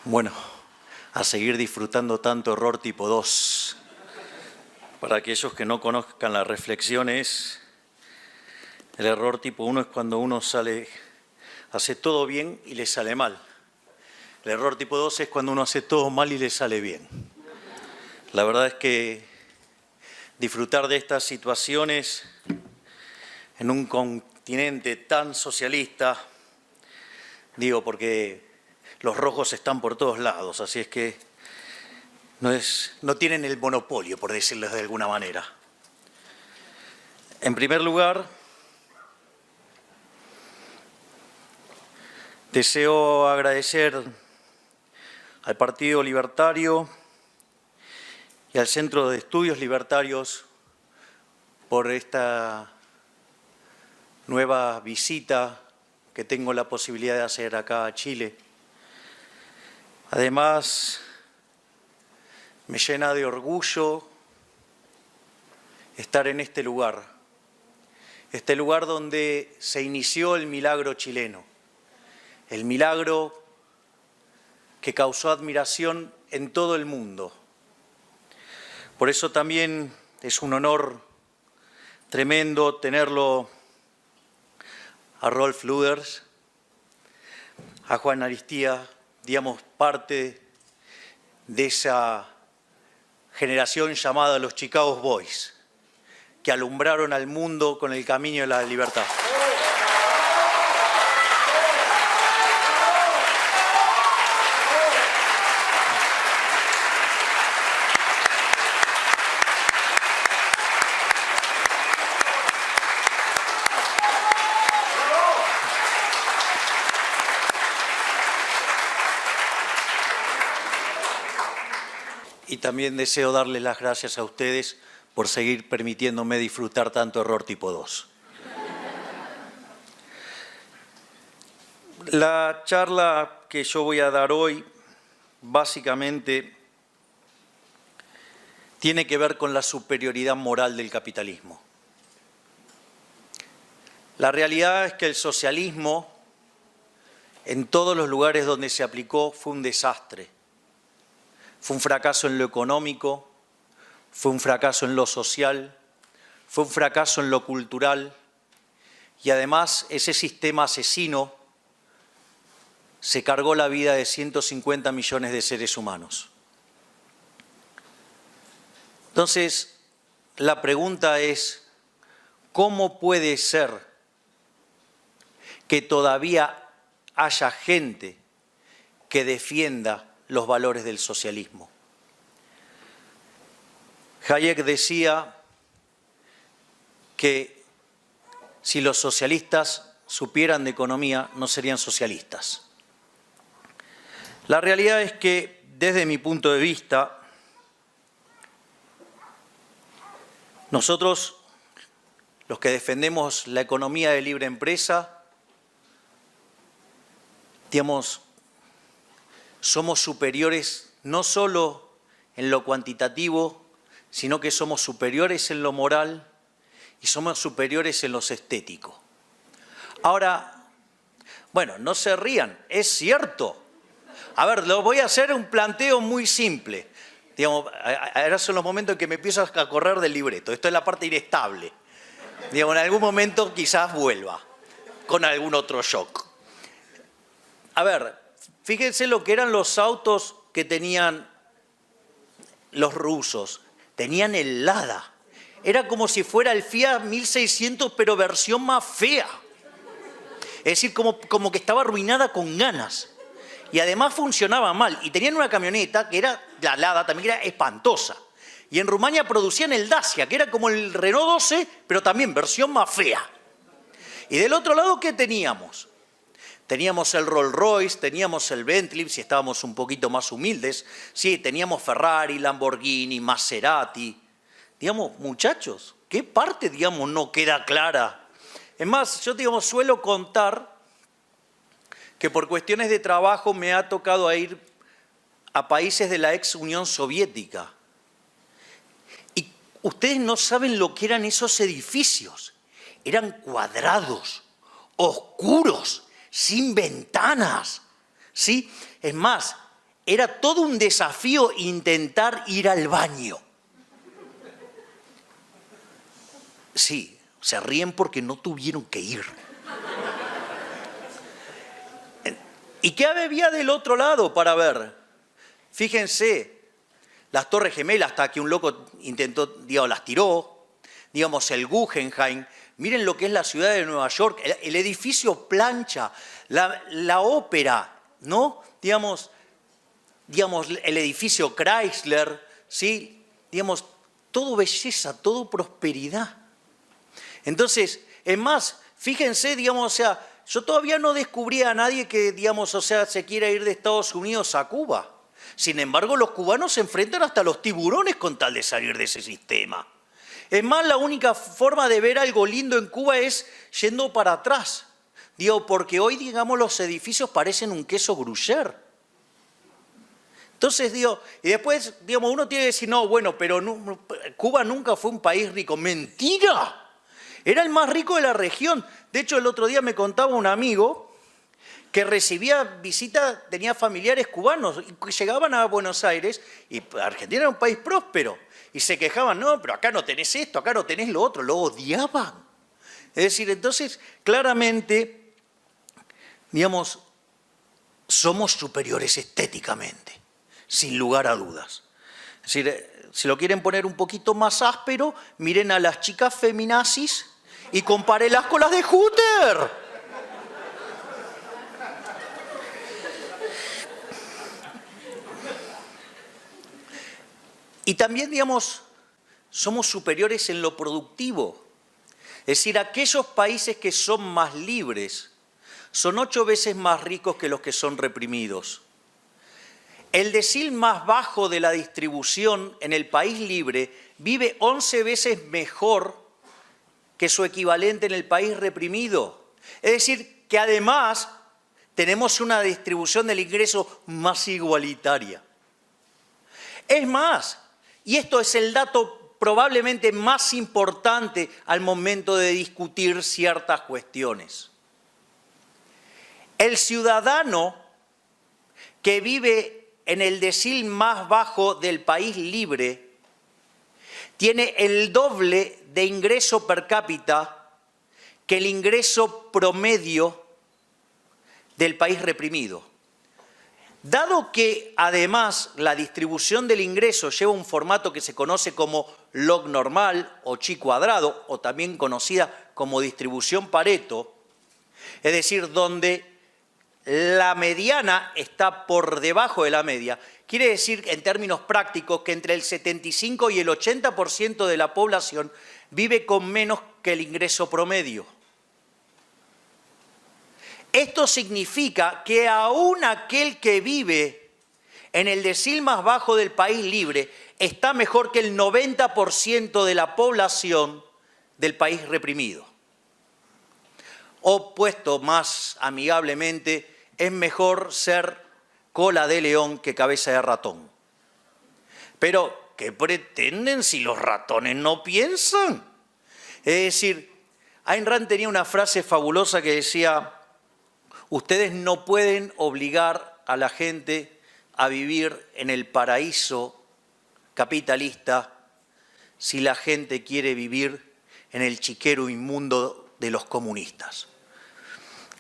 Bueno, a seguir disfrutando tanto error tipo 2. Para aquellos que no conozcan las reflexiones, el error tipo 1 es cuando uno hace todo bien y le sale mal. El error tipo 2 es cuando uno hace todo mal y le sale bien. La verdad es que disfrutar de estas situaciones en un continente tan socialista, digo porque los rojos están por todos lados, así es que no tienen el monopolio, por decirlo de alguna manera. En primer lugar, deseo agradecer al Partido Libertario y al Centro de Estudios Libertarios por esta nueva visita que tengo la posibilidad de hacer acá a Chile. Además, me llena de orgullo estar en este lugar donde se inició el milagro chileno, el milagro que causó admiración en todo el mundo. Por eso también es un honor tremendo tenerlo a Rolf Luders, a Juan Aristía, digamos, parte de esa generación llamada los Chicago Boys, que alumbraron al mundo con el camino de la libertad. Y también deseo darles las gracias a ustedes por seguir permitiéndome disfrutar tanto error tipo 2. La charla que yo voy a dar hoy, básicamente, tiene que ver con la superioridad moral del capitalismo. La realidad es que el socialismo, en todos los lugares donde se aplicó, fue un desastre. Fue un fracaso en lo económico, fue un fracaso en lo social, fue un fracaso en lo cultural y además ese sistema asesino se cargó la vida de 150 millones de seres humanos. Entonces, la pregunta es, ¿cómo puede ser que todavía haya gente que defienda los valores del socialismo? Hayek decía que si los socialistas supieran de economía, no serían socialistas. La realidad es que, desde mi punto de vista, nosotros, los que defendemos la economía de libre empresa, digamos, somos superiores no solo en lo cuantitativo, sino que somos superiores en lo moral y somos superiores en lo estético. Ahora, bueno, no se rían, es cierto. A ver, lo voy a hacer un planteo muy simple. Digamos, ahora son los momentos en que me empiezo a correr del libreto. Esto es la parte inestable. Digamos, en algún momento quizás vuelva con algún otro shock. A ver, fíjense lo que eran los autos que tenían los rusos. Tenían el Lada. Era como si fuera el Fiat 1600, pero versión más fea. Es decir, como que estaba arruinada con ganas. Y además funcionaba mal. Y tenían una camioneta que era, la Lada también, que era espantosa. Y en Rumania producían el Dacia, que era como el Renault 12, pero también versión más fea. Y del otro lado, ¿qué teníamos? Teníamos el Rolls Royce, teníamos el Bentley, si estábamos un poquito más humildes. Sí, teníamos Ferrari, Lamborghini, Maserati. Digamos, muchachos, ¿qué parte, digamos, no queda clara? Es más, yo, digamos, suelo contar que por cuestiones de trabajo me ha tocado ir a países de la ex Unión Soviética. Y ustedes no saben lo que eran esos edificios. Eran cuadrados, oscuros, sin ventanas, ¿sí? Es más, era todo un desafío intentar ir al baño. Sí, se ríen porque no tuvieron que ir. ¿Y qué había del otro lado para ver? Fíjense, las Torres Gemelas, hasta que un loco intentó, digamos, las tiró, digamos, el Guggenheim. Miren lo que es la ciudad de Nueva York, el edificio Plancha, la ópera, ¿no? Digamos, el edificio Chrysler, ¿sí? Digamos, todo belleza, todo prosperidad. Entonces, es más, fíjense, digamos, o sea, yo todavía no descubrí a nadie que, digamos, o sea, se quiera ir de Estados Unidos a Cuba. Sin embargo, los cubanos se enfrentan hasta los tiburones con tal de salir de ese sistema. Es más, la única forma de ver algo lindo en Cuba es yendo para atrás. Digo, porque hoy, digamos, los edificios parecen un queso gruyère. Entonces, digo, y después, digamos, uno tiene que decir, no, bueno, pero no, Cuba nunca fue un país rico. ¡Mentira! Era el más rico de la región. De hecho, el otro día me contaba un amigo que recibía visitas, tenía familiares cubanos, y que llegaban a Buenos Aires, y Argentina era un país próspero, y se quejaban, no, pero acá no tenés esto, acá no tenés lo otro, lo odiaban. Es decir, entonces, claramente, digamos, somos superiores estéticamente, sin lugar a dudas. Es decir, si lo quieren poner un poquito más áspero, miren a las chicas feminazis y compárenlas con las de Hooter. Y también, digamos, somos superiores en lo productivo. Es decir, aquellos países que son más libres son 8 veces más ricos que los que son reprimidos. El decil más bajo de la distribución en el país libre vive 11 veces mejor que su equivalente en el país reprimido. Es decir, que además tenemos una distribución del ingreso más igualitaria. Es más, y esto es el dato probablemente más importante al momento de discutir ciertas cuestiones. El ciudadano que vive en el decil más bajo del país libre tiene el doble de ingreso per cápita que el ingreso promedio del país reprimido. Dado que además la distribución del ingreso lleva un formato que se conoce como log normal o chi cuadrado, o también conocida como distribución Pareto, es decir, donde la mediana está por debajo de la media, quiere decir en términos prácticos que entre el 75 y el 80% de la población vive con menos que el ingreso promedio. Esto significa que aún aquel que vive en el decil más bajo del país libre está mejor que el 90% de la población del país reprimido. O puesto más amigablemente, es mejor ser cola de león que cabeza de ratón. Pero, ¿qué pretenden si los ratones no piensan? Es decir, Ayn Rand tenía una frase fabulosa que decía: ustedes no pueden obligar a la gente a vivir en el paraíso capitalista si la gente quiere vivir en el chiquero inmundo de los comunistas.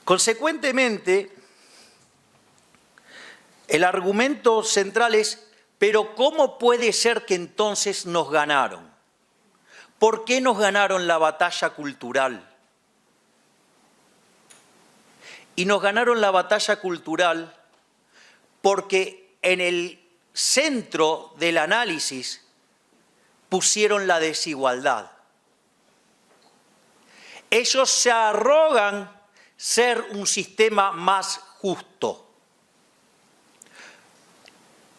Consecuentemente, el argumento central es, pero ¿cómo puede ser que entonces nos ganaron? ¿Por qué nos ganaron la batalla cultural? Y nos ganaron la batalla cultural porque en el centro del análisis pusieron la desigualdad. Ellos se arrogan ser un sistema más justo.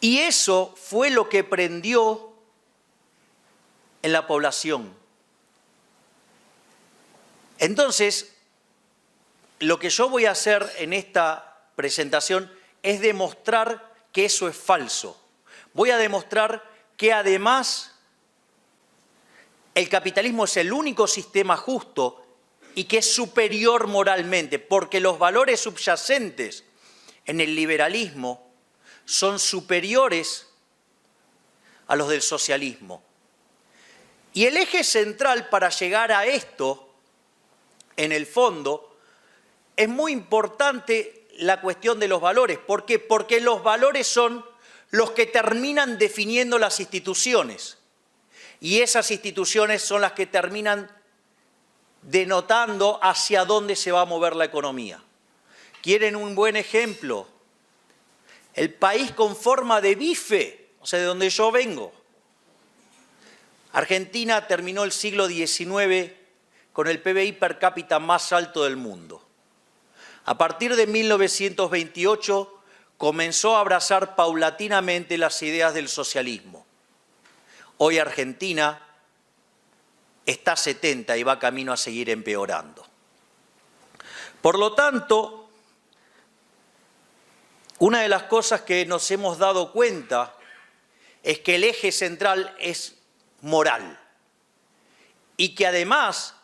Y eso fue lo que prendió en la población. Entonces, lo que yo voy a hacer en esta presentación es demostrar que eso es falso. Voy a demostrar que además el capitalismo es el único sistema justo y que es superior moralmente, porque los valores subyacentes en el liberalismo son superiores a los del socialismo. Y el eje central para llegar a esto, en el fondo, es muy importante la cuestión de los valores. ¿Por qué? Porque los valores son los que terminan definiendo las instituciones. Y esas instituciones son las que terminan denotando hacia dónde se va a mover la economía. ¿Quieren un buen ejemplo? El país con forma de bife, o sea, de donde yo vengo. Argentina terminó el siglo XIX con el PBI per cápita más alto del mundo. A partir de 1928 comenzó a abrazar paulatinamente las ideas del socialismo. Hoy Argentina está a 70 y va camino a seguir empeorando. Por lo tanto, una de las cosas que nos hemos dado cuenta es que el eje central es moral y que además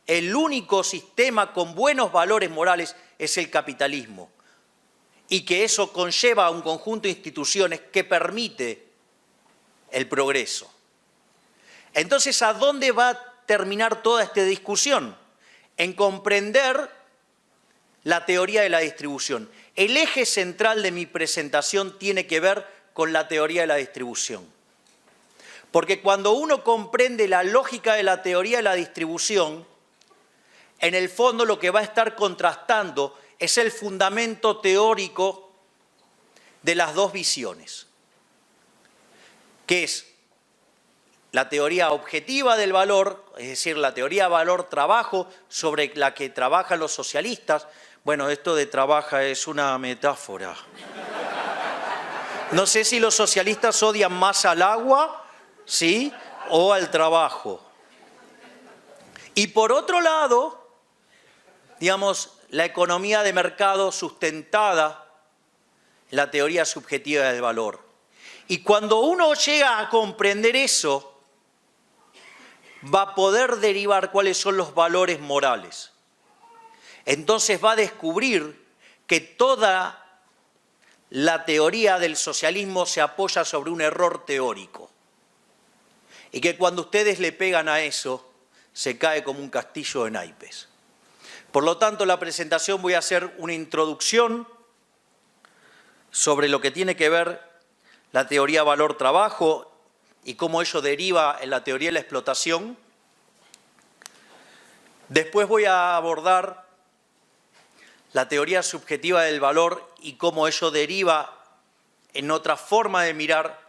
el único sistema con buenos valores morales es el capitalismo y que eso conlleva a un conjunto de instituciones que permite el progreso. Entonces, ¿a dónde va a terminar toda esta discusión? En comprender la teoría de la distribución. El eje central de mi presentación tiene que ver con la teoría de la distribución. Porque cuando uno comprende la lógica de la teoría de la distribución, en el fondo lo que va a estar contrastando es el fundamento teórico de las dos visiones, que es la teoría objetiva del valor, es decir, la teoría valor-trabajo sobre la que trabajan los socialistas. Bueno, esto de trabaja es una metáfora. No sé si los socialistas odian más al agua, ¿sí?, o al trabajo. Y por otro lado, digamos, la economía de mercado sustentada en la teoría subjetiva del valor. Y cuando uno llega a comprender eso, va a poder derivar cuáles son los valores morales. Entonces va a descubrir que toda la teoría del socialismo se apoya sobre un error teórico. Y que cuando ustedes le pegan a eso, se cae como un castillo de naipes. Por lo tanto, en la presentación voy a hacer una introducción sobre lo que tiene que ver la teoría valor-trabajo y cómo ello deriva en la teoría de la explotación. Después voy a abordar la teoría subjetiva del valor y cómo ello deriva en otra forma de mirar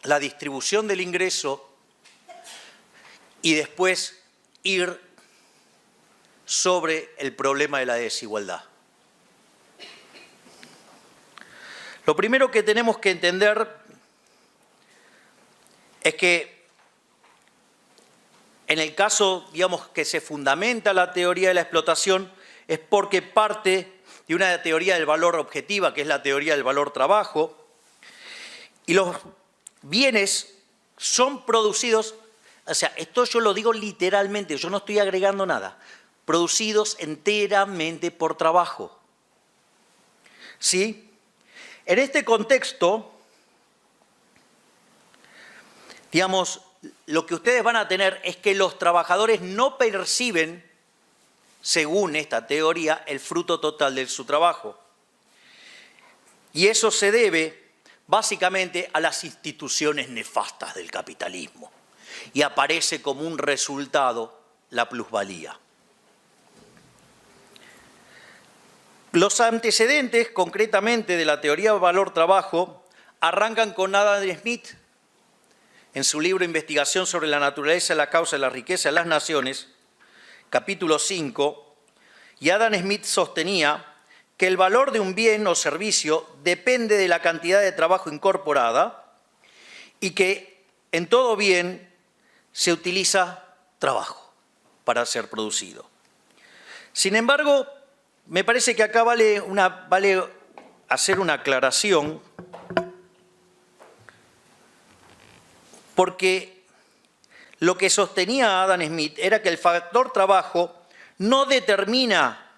la distribución del ingreso y después ir sobre el problema de la desigualdad. Lo primero que tenemos que entender es que en el caso, digamos, que se fundamenta la teoría de la explotación es porque parte de una teoría del valor objetiva, que es la teoría del valor-trabajo, y los bienes son producidos, o sea, esto yo lo digo literalmente, yo no estoy agregando nada, producidos enteramente por trabajo. ¿Sí? En este contexto, digamos, lo que ustedes van a tener es que los trabajadores no perciben, según esta teoría, el fruto total de su trabajo. Y eso se debe básicamente a las instituciones nefastas del capitalismo. Y aparece como un resultado la plusvalía. Los antecedentes, concretamente, de la teoría valor-trabajo, arrancan con Adam Smith, en su libro Investigación sobre la naturaleza y la causa de la riqueza de las naciones, capítulo 5, y Adam Smith sostenía que el valor de un bien o servicio depende de la cantidad de trabajo incorporada y que en todo bien se utiliza trabajo para ser producido. Sin embargo, me parece que acá vale hacer una aclaración, porque lo que sostenía Adam Smith era que el factor trabajo no determina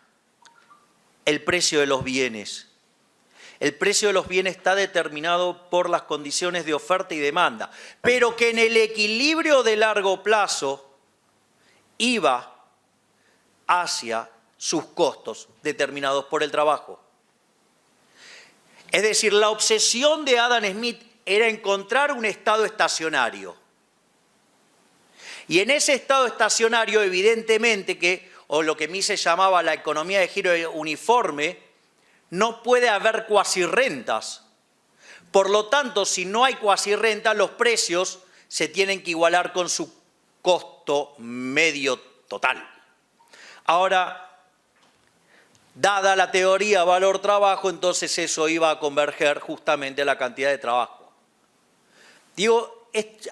el precio de los bienes. el precio de los bienes está determinado por las condiciones de oferta y demanda, pero que en el equilibrio de largo plazo iba hacia sus costos determinados por el trabajo. Es decir, la obsesión de Adam Smith era encontrar un estado estacionario. Y en ese estado estacionario, evidentemente o lo que Mises llamaba la economía de giro uniforme, no puede haber cuasirrentas. Por lo tanto, si no hay cuasirrentas, los precios se tienen que igualar con su costo medio total. Ahora, dada la teoría valor-trabajo, entonces eso iba a converger justamente a la cantidad de trabajo.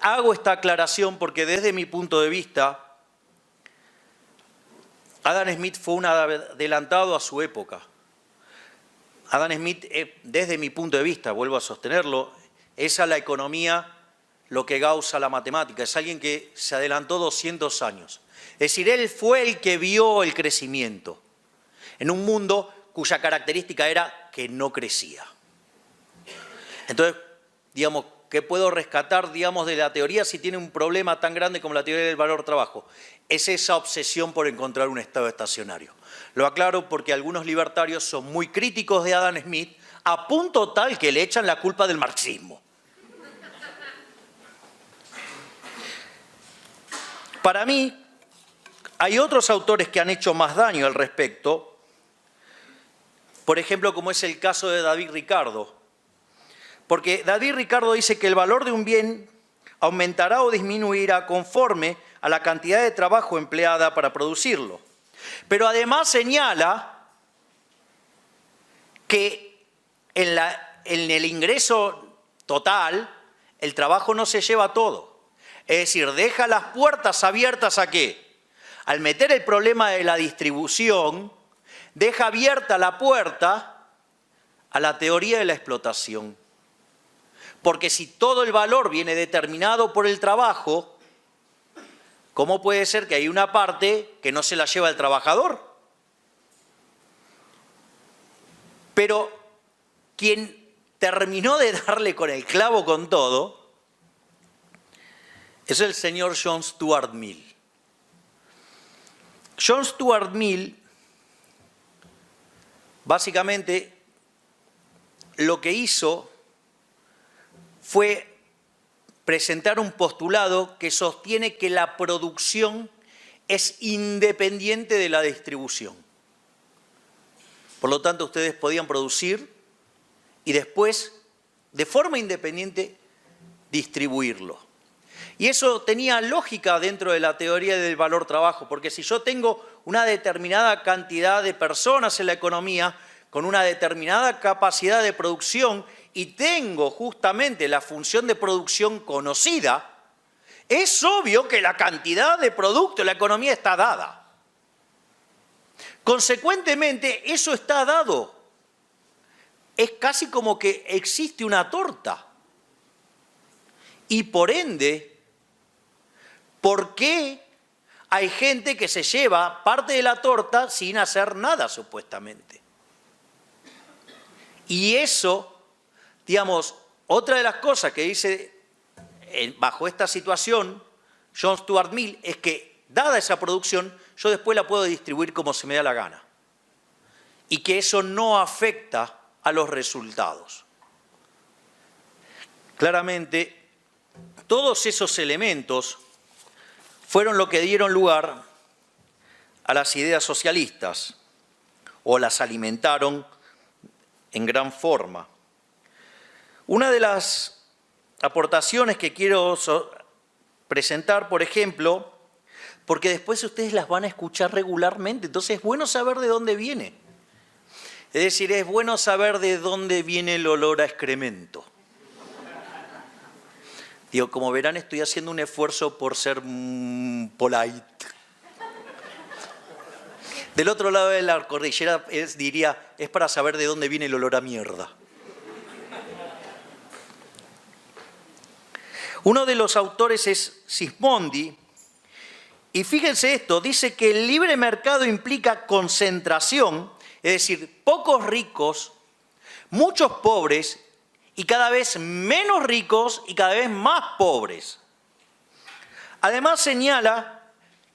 Hago esta aclaración porque desde mi punto de vista, Adam Smith fue un adelantado a su época. Adam Smith, desde mi punto de vista, vuelvo a sostenerlo, es a la economía lo que Gauss a la matemática. Es alguien que se adelantó 200 años. Es decir, él fue el que vio el crecimiento en un mundo cuya característica era que no crecía. Entonces, digamos, ¿qué puedo rescatar, digamos, de la teoría si tiene un problema tan grande como la teoría del valor-trabajo? Es esa obsesión por encontrar un estado estacionario. Lo aclaro porque algunos libertarios son muy críticos de Adam Smith a punto tal que le echan la culpa del marxismo. Para mí, hay otros autores que han hecho más daño al respecto, por ejemplo, como es el caso de David Ricardo. Porque David Ricardo dice que el valor de un bien aumentará o disminuirá conforme a la cantidad de trabajo empleada para producirlo. Pero además señala que en el ingreso total, el trabajo no se lleva todo. Es decir, deja las puertas abiertas ¿a qué? Al meter el problema de la distribución, deja abierta la puerta a la teoría de la explotación. Porque si todo el valor viene determinado por el trabajo, ¿cómo puede ser que hay una parte que no se la lleva el trabajador? Pero quien terminó de darle con el clavo con todo es el señor John Stuart Mill. John Stuart Mill, básicamente, lo que hizo fue presentar un postulado que sostiene que la producción es independiente de la distribución. Por lo tanto, ustedes podían producir y después, de forma independiente, distribuirlo. Y eso tenía lógica dentro de la teoría del valor-trabajo, porque si yo tengo una determinada cantidad de personas en la economía, con una determinada capacidad de producción, y tengo justamente la función de producción conocida, es obvio que la cantidad de producto en la economía está dada. Consecuentemente, eso está dado. Es casi como que existe una torta. Y por ende, ¿por qué hay gente que se lleva parte de la torta sin hacer nada, supuestamente? Y eso, digamos, otra de las cosas que dice bajo esta situación John Stuart Mill es que, dada esa producción, yo después la puedo distribuir como se me da la gana. Y que eso no afecta a los resultados. Claramente, todos esos elementos fueron lo que dieron lugar a las ideas socialistas, o las alimentaron en gran forma. Una de las aportaciones que quiero presentar, por ejemplo, porque después ustedes las van a escuchar regularmente, entonces es bueno saber de dónde viene. Es decir, es bueno saber de dónde viene el olor a excremento. Digo, como verán, estoy haciendo un esfuerzo por ser polite. Del otro lado de la cordillera diría, es para saber de dónde viene el olor a mierda. Uno de los autores es Sismondi, y fíjense esto, dice que el libre mercado implica concentración, es decir, pocos ricos muchos pobres y cada vez menos ricos y cada vez más pobres. Además señala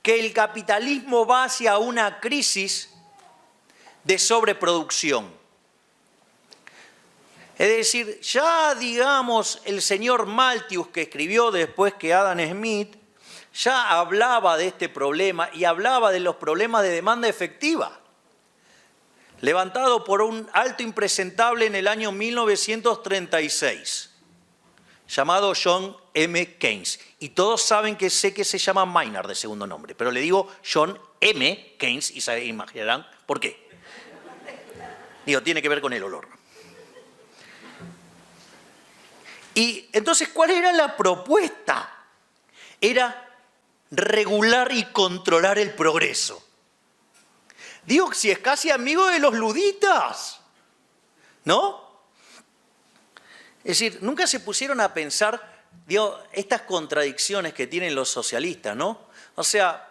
que el capitalismo va hacia una crisis de sobreproducción. Es decir, ya digamos el señor Malthus, que escribió después que Adam Smith, ya hablaba de este problema y hablaba de los problemas de demanda efectiva, levantado por un alto impresentable en el año 1936, llamado John M. Keynes. Y todos saben que sé que se llama Maynard de segundo nombre, pero le digo John M. Keynes y se imaginarán por qué. Digo, tiene que ver con el olor. Y entonces, ¿cuál era la propuesta? Era regular y controlar el progreso. Digo, si es casi amigo de los luditas, ¿no? Es decir, nunca se pusieron a pensar, digo, estas contradicciones que tienen los socialistas, ¿no? O sea,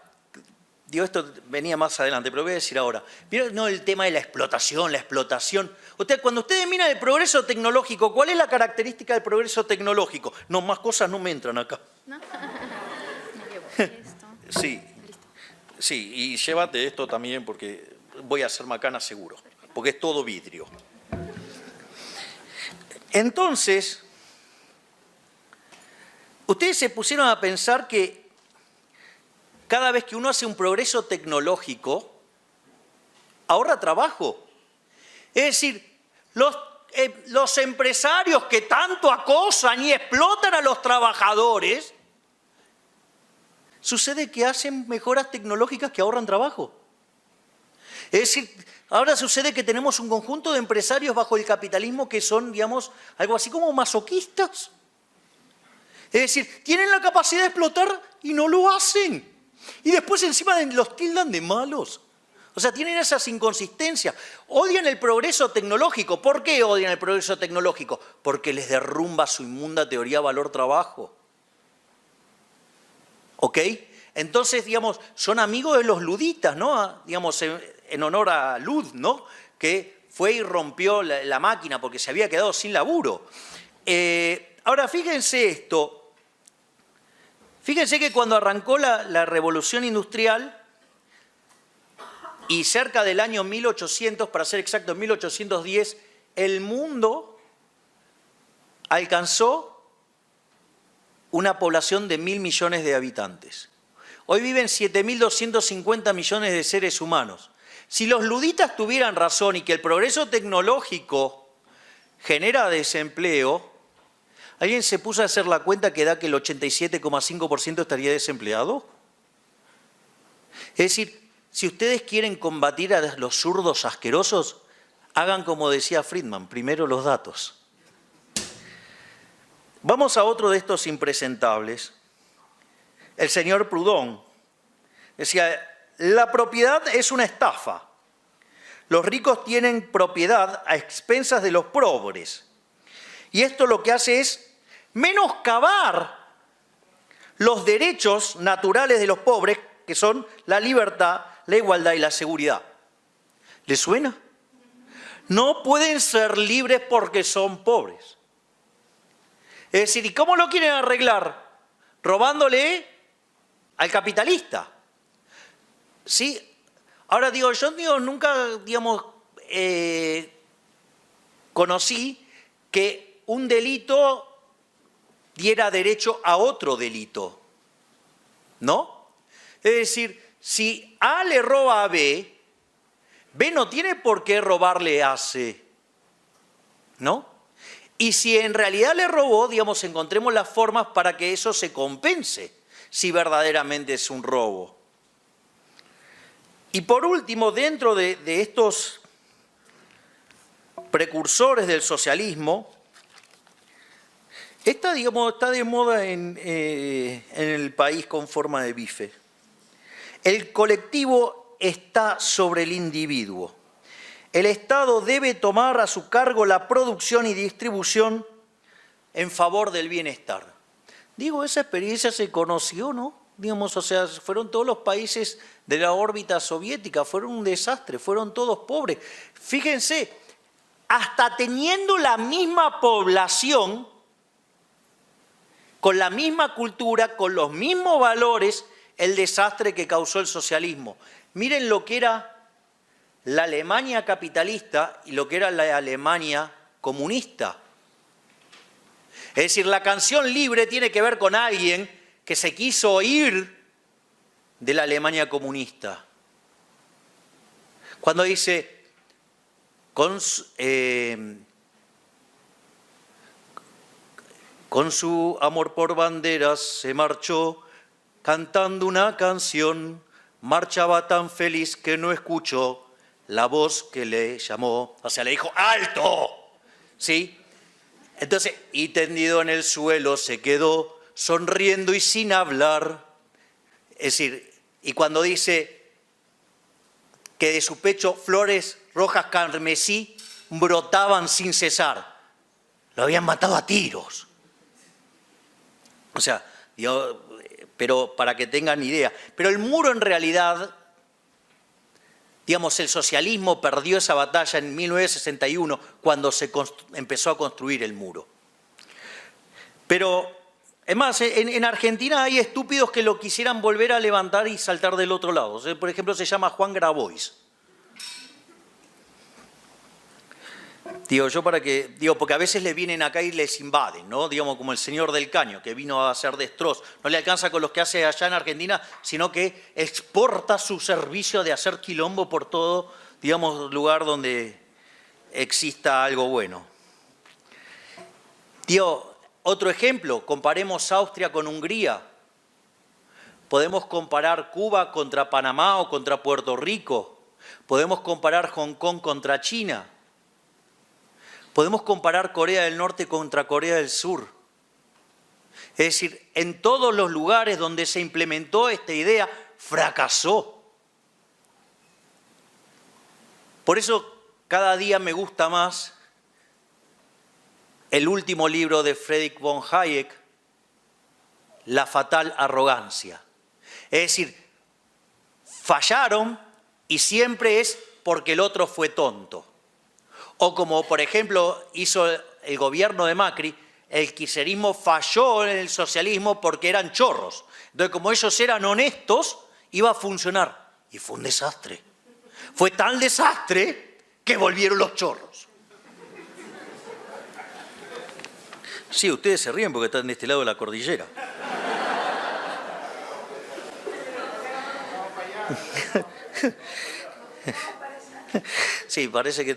digo, esto venía más adelante, pero voy a decir ahora. ¿Vieron? No, el tema de la explotación, la explotación. Cuando ustedes miran el progreso tecnológico, ¿cuál es la característica del progreso tecnológico? No, más cosas no me entran acá. ¿No? Sí, sí, y llévate esto también porque voy a hacer macana seguro, porque es todo vidrio. Entonces, ustedes se pusieron a pensar que cada vez que uno hace un progreso tecnológico, ahorra trabajo. Es decir, los empresarios que tanto acosan y explotan a los trabajadores, sucede que hacen mejoras tecnológicas que ahorran trabajo. Es decir, ahora sucede que tenemos un conjunto de empresarios bajo el capitalismo que son, digamos, algo así como masoquistas. Es decir, tienen la capacidad de explotar y no lo hacen. Y después encima los tildan de malos. O sea, tienen esas inconsistencias. Odian el progreso tecnológico. ¿Por qué odian el progreso tecnológico? Porque les derrumba su inmunda teoría valor-trabajo. ¿Ok? Entonces, digamos, son amigos de los luditas, ¿no? Digamos, en honor a Lud, ¿no? Que fue y rompió la máquina porque se había quedado sin laburo. Ahora, fíjense esto. Fíjense que cuando arrancó la revolución industrial, y cerca del año 1800, para ser exacto, en 1810, el mundo alcanzó una población de 1.000 millones de habitantes. Hoy viven 7.250 millones de seres humanos. Si los luditas tuvieran razón y que el progreso tecnológico genera desempleo, ¿alguien se puso a hacer la cuenta que da que el 87,5% estaría desempleado? Es decir, si ustedes quieren combatir a los zurdos asquerosos, hagan como decía Friedman, primero los datos. Vamos a otro de estos impresentables. El señor Proudhon decía, la propiedad es una estafa. Los ricos tienen propiedad a expensas de los pobres. Y esto lo que hace es menoscabar los derechos naturales de los pobres, que son la libertad, la igualdad y la seguridad. ¿Les suena? No pueden ser libres porque son pobres. Es decir, ¿y cómo lo quieren arreglar? Robándole al capitalista. ¿Sí? Ahora digo, yo nunca, digamos, conocí que un delito diera derecho a otro delito. ¿No? Es decir, si A le roba a B, B no tiene por qué robarle a C. ¿No? Y si en realidad le robó, digamos, encontremos las formas para que eso se compense, si verdaderamente es un robo. Y por último, dentro de estos precursores del socialismo, está de moda en el país con forma de bife. El colectivo está sobre el individuo. El Estado debe tomar a su cargo la producción y distribución en favor del bienestar. Digo, esa experiencia se conoció, ¿no? Digamos, o sea, fueron todos los países de la órbita soviética, fueron un desastre, fueron todos pobres. Fíjense, hasta teniendo la misma población, con la misma cultura, con los mismos valores, el desastre que causó el socialismo. Miren lo que era la Alemania capitalista y lo que era la Alemania comunista. Es decir, la canción Libre tiene que ver con alguien que se quiso ir de la Alemania comunista. Cuando dice, con su amor por banderas se marchó, cantando una canción, marchaba tan feliz que no escuchó la voz que le llamó. O sea, le dijo, ¡alto! ¿Sí? Entonces, y tendido en el suelo se quedó, sonriendo y sin hablar. Es decir, y cuando dice que de su pecho flores rojas carmesí brotaban sin cesar, lo habían matado a tiros. O sea, pero para que tengan idea. Pero el muro en realidad, digamos, el socialismo perdió esa batalla en 1961 cuando se empezó a construir el muro. Pero, es más, en Argentina hay estúpidos que lo quisieran volver a levantar y saltar del otro lado. O sea, por ejemplo, se llama Juan Grabois. Porque a veces le vienen acá y les invaden, ¿no? Digamos, como el señor del Caño, que vino a hacer destroz. No le alcanza con los que hace allá en Argentina, sino que exporta su servicio de hacer quilombo por todo, digamos, lugar donde exista algo bueno. Otro ejemplo, comparemos Austria con Hungría. Podemos comparar Cuba contra Panamá o contra Puerto Rico. Podemos comparar Hong Kong contra China. Podemos comparar Corea del Norte contra Corea del Sur. Es decir, en todos los lugares donde se implementó esta idea, fracasó. Por eso cada día me gusta más el último libro de Friedrich von Hayek, La fatal arrogancia. Es decir, fallaron y siempre es porque el otro fue tonto. O como, por ejemplo, hizo el gobierno de Macri, el kirchnerismo falló en el socialismo porque eran chorros. Entonces, como ellos eran honestos, iba a funcionar. Y fue un desastre. Fue tal desastre que volvieron los chorros. Sí, ustedes se ríen porque están de este lado de la cordillera. Sí, parece que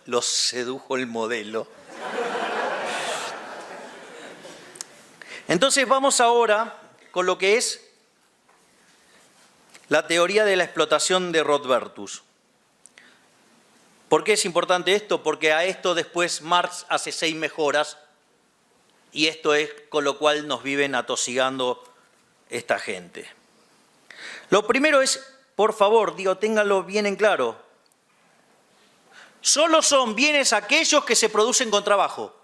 los sedujo el modelo. Entonces vamos ahora con lo que es la teoría de la explotación de Rodbertus. ¿Por qué es importante esto? Porque a esto después Marx hace 6 mejoras y esto es con lo cual nos viven atosigando esta gente. Lo primero es, por favor, ténganlo bien en claro. Solo son bienes aquellos que se producen con trabajo.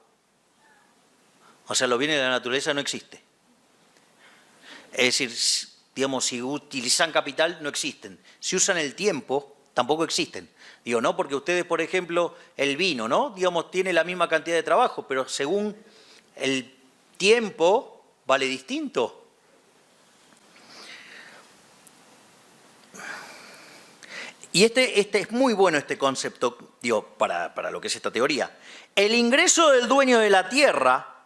O sea, los bienes de la naturaleza no existen. Es decir, digamos, si utilizan capital, no existen. Si usan el tiempo, tampoco existen. ¿No? Porque ustedes, por ejemplo, el vino, ¿no? Digamos, tiene la misma cantidad de trabajo, pero según el tiempo, vale distinto. Y este es muy bueno este concepto, para lo que es esta teoría. El ingreso del dueño de la tierra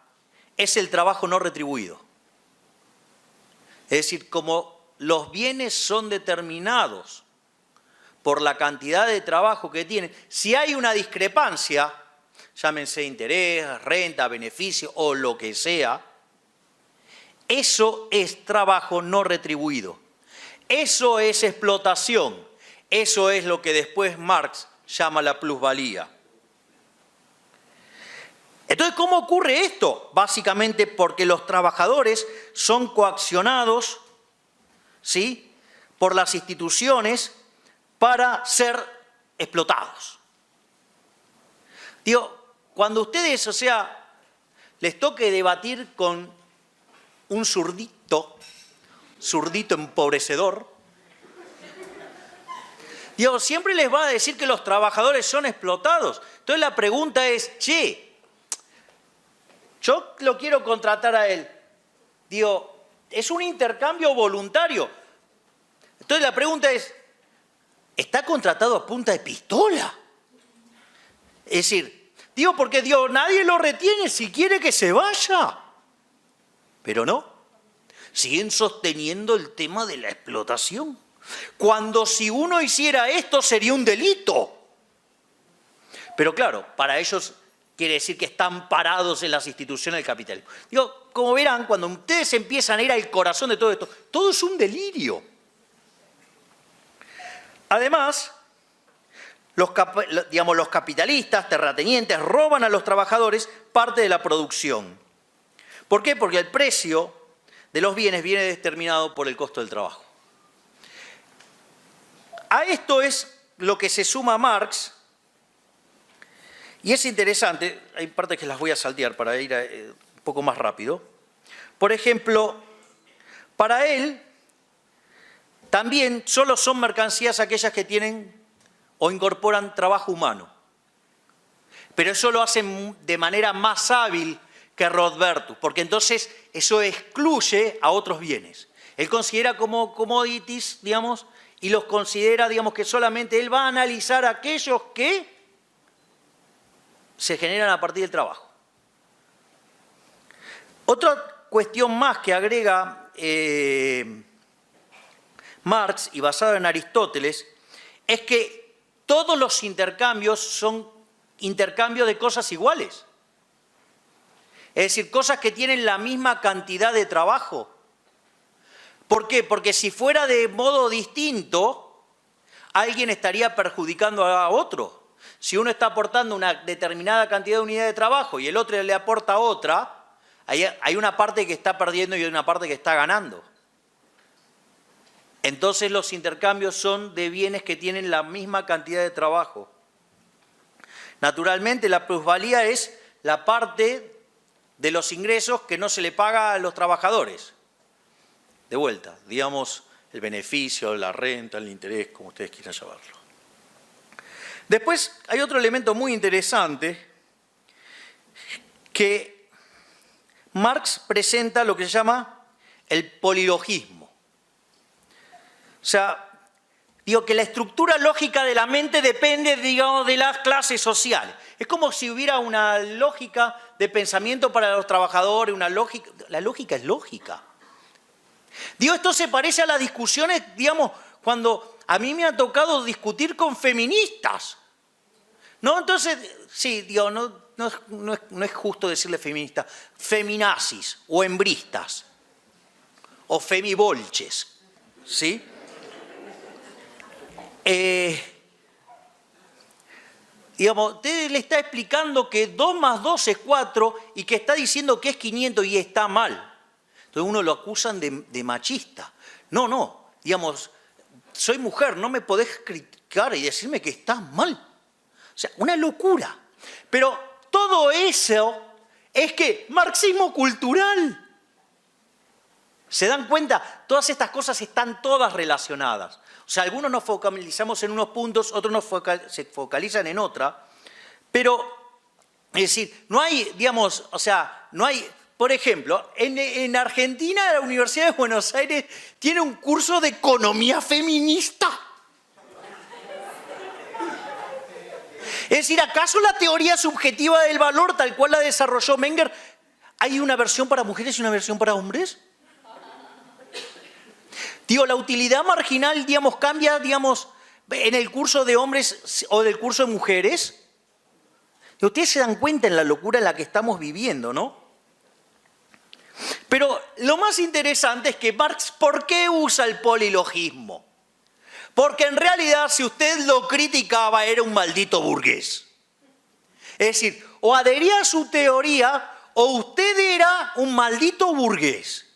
es el trabajo no retribuido. Es decir, como los bienes son determinados por la cantidad de trabajo que tienen, si hay una discrepancia, llámense interés, renta, beneficio o lo que sea, eso es trabajo no retribuido. Eso es explotación. Eso es lo que después Marx llama la plusvalía. Entonces, ¿cómo ocurre esto? Básicamente porque los trabajadores son coaccionados, ¿sí?, por las instituciones para ser explotados. Cuando ustedes, les toque debatir con un zurdito empobrecedor, Dios siempre les va a decir que los trabajadores son explotados. Entonces la pregunta es, che, yo lo quiero contratar a él. Digo, es un intercambio voluntario. Entonces la pregunta es, ¿está contratado a punta de pistola? Es decir, digo, porque Dios, nadie lo retiene si quiere que se vaya. Pero no, siguen sosteniendo el tema de la explotación. Cuando si uno hiciera esto sería un delito. Pero claro, para ellos quiere decir que están parados en las instituciones del capitalismo. Digo, como verán, cuando ustedes empiezan a ir al corazón de todo esto, todo es un delirio. Además, los capitalistas, terratenientes, roban a los trabajadores parte de la producción. ¿Por qué? Porque el precio de los bienes viene determinado por el costo del trabajo. A esto es lo que se suma Marx, y es interesante, hay partes que las voy a saltear para ir un poco más rápido. Por ejemplo, para él, también solo son mercancías aquellas que tienen o incorporan trabajo humano. Pero eso lo hacen de manera más hábil que Rodbertus, porque entonces eso excluye a otros bienes. Él considera como commodities, digamos, y los considera, digamos, que solamente él va a analizar aquellos que se generan a partir del trabajo. Otra cuestión más que agrega Marx, y basado en Aristóteles, es que todos los intercambios son intercambios de cosas iguales. Es decir, cosas que tienen la misma cantidad de trabajo. ¿Por qué? Porque si fuera de modo distinto, alguien estaría perjudicando a otro. Si uno está aportando una determinada cantidad de unidades de trabajo y el otro le aporta otra, hay una parte que está perdiendo y hay una parte que está ganando. Entonces los intercambios son de bienes que tienen la misma cantidad de trabajo. Naturalmente la plusvalía es la parte de los ingresos que no se le paga a los trabajadores. De vuelta, digamos, el beneficio, la renta, el interés, como ustedes quieran llamarlo. Después hay otro elemento muy interesante que Marx presenta lo que se llama el polilogismo. O sea, digo que la estructura lógica de la mente depende, digamos, de las clases sociales. Es como si hubiera una lógica de pensamiento para los trabajadores, una lógica. La lógica es lógica. Digo, esto se parece a las discusiones, digamos, cuando a mí me ha tocado discutir con feministas. ¿No? Entonces, sí, digo, no es justo decirle feministas, feminazis o hembristas o femibolches, ¿sí? Digamos, usted le está explicando que 2 más 2 es 4 y que está diciendo que es 500 y está mal. Entonces uno lo acusan de machista. No, digamos, soy mujer, no me podés criticar y decirme que estás mal. O sea, una locura. Pero todo eso es que marxismo cultural. ¿Se dan cuenta? Todas estas cosas están todas relacionadas. O sea, algunos nos focalizamos en unos puntos, otros se focalizan en otra. Pero, es decir, no hay, digamos, o sea, no hay... Por ejemplo, en Argentina la Universidad de Buenos Aires tiene un curso de economía feminista. Es decir, ¿acaso la teoría subjetiva del valor, tal cual la desarrolló Menger, hay una versión para mujeres y una versión para hombres? Digo, la utilidad marginal, digamos, cambia, digamos, en el curso de hombres o del curso de mujeres. Y ustedes se dan cuenta en la locura en la que estamos viviendo, ¿no? Pero lo más interesante es que Marx, ¿por qué usa el polilogismo? Porque en realidad, si usted lo criticaba, era un maldito burgués. Es decir, o adhería a su teoría, o usted era un maldito burgués.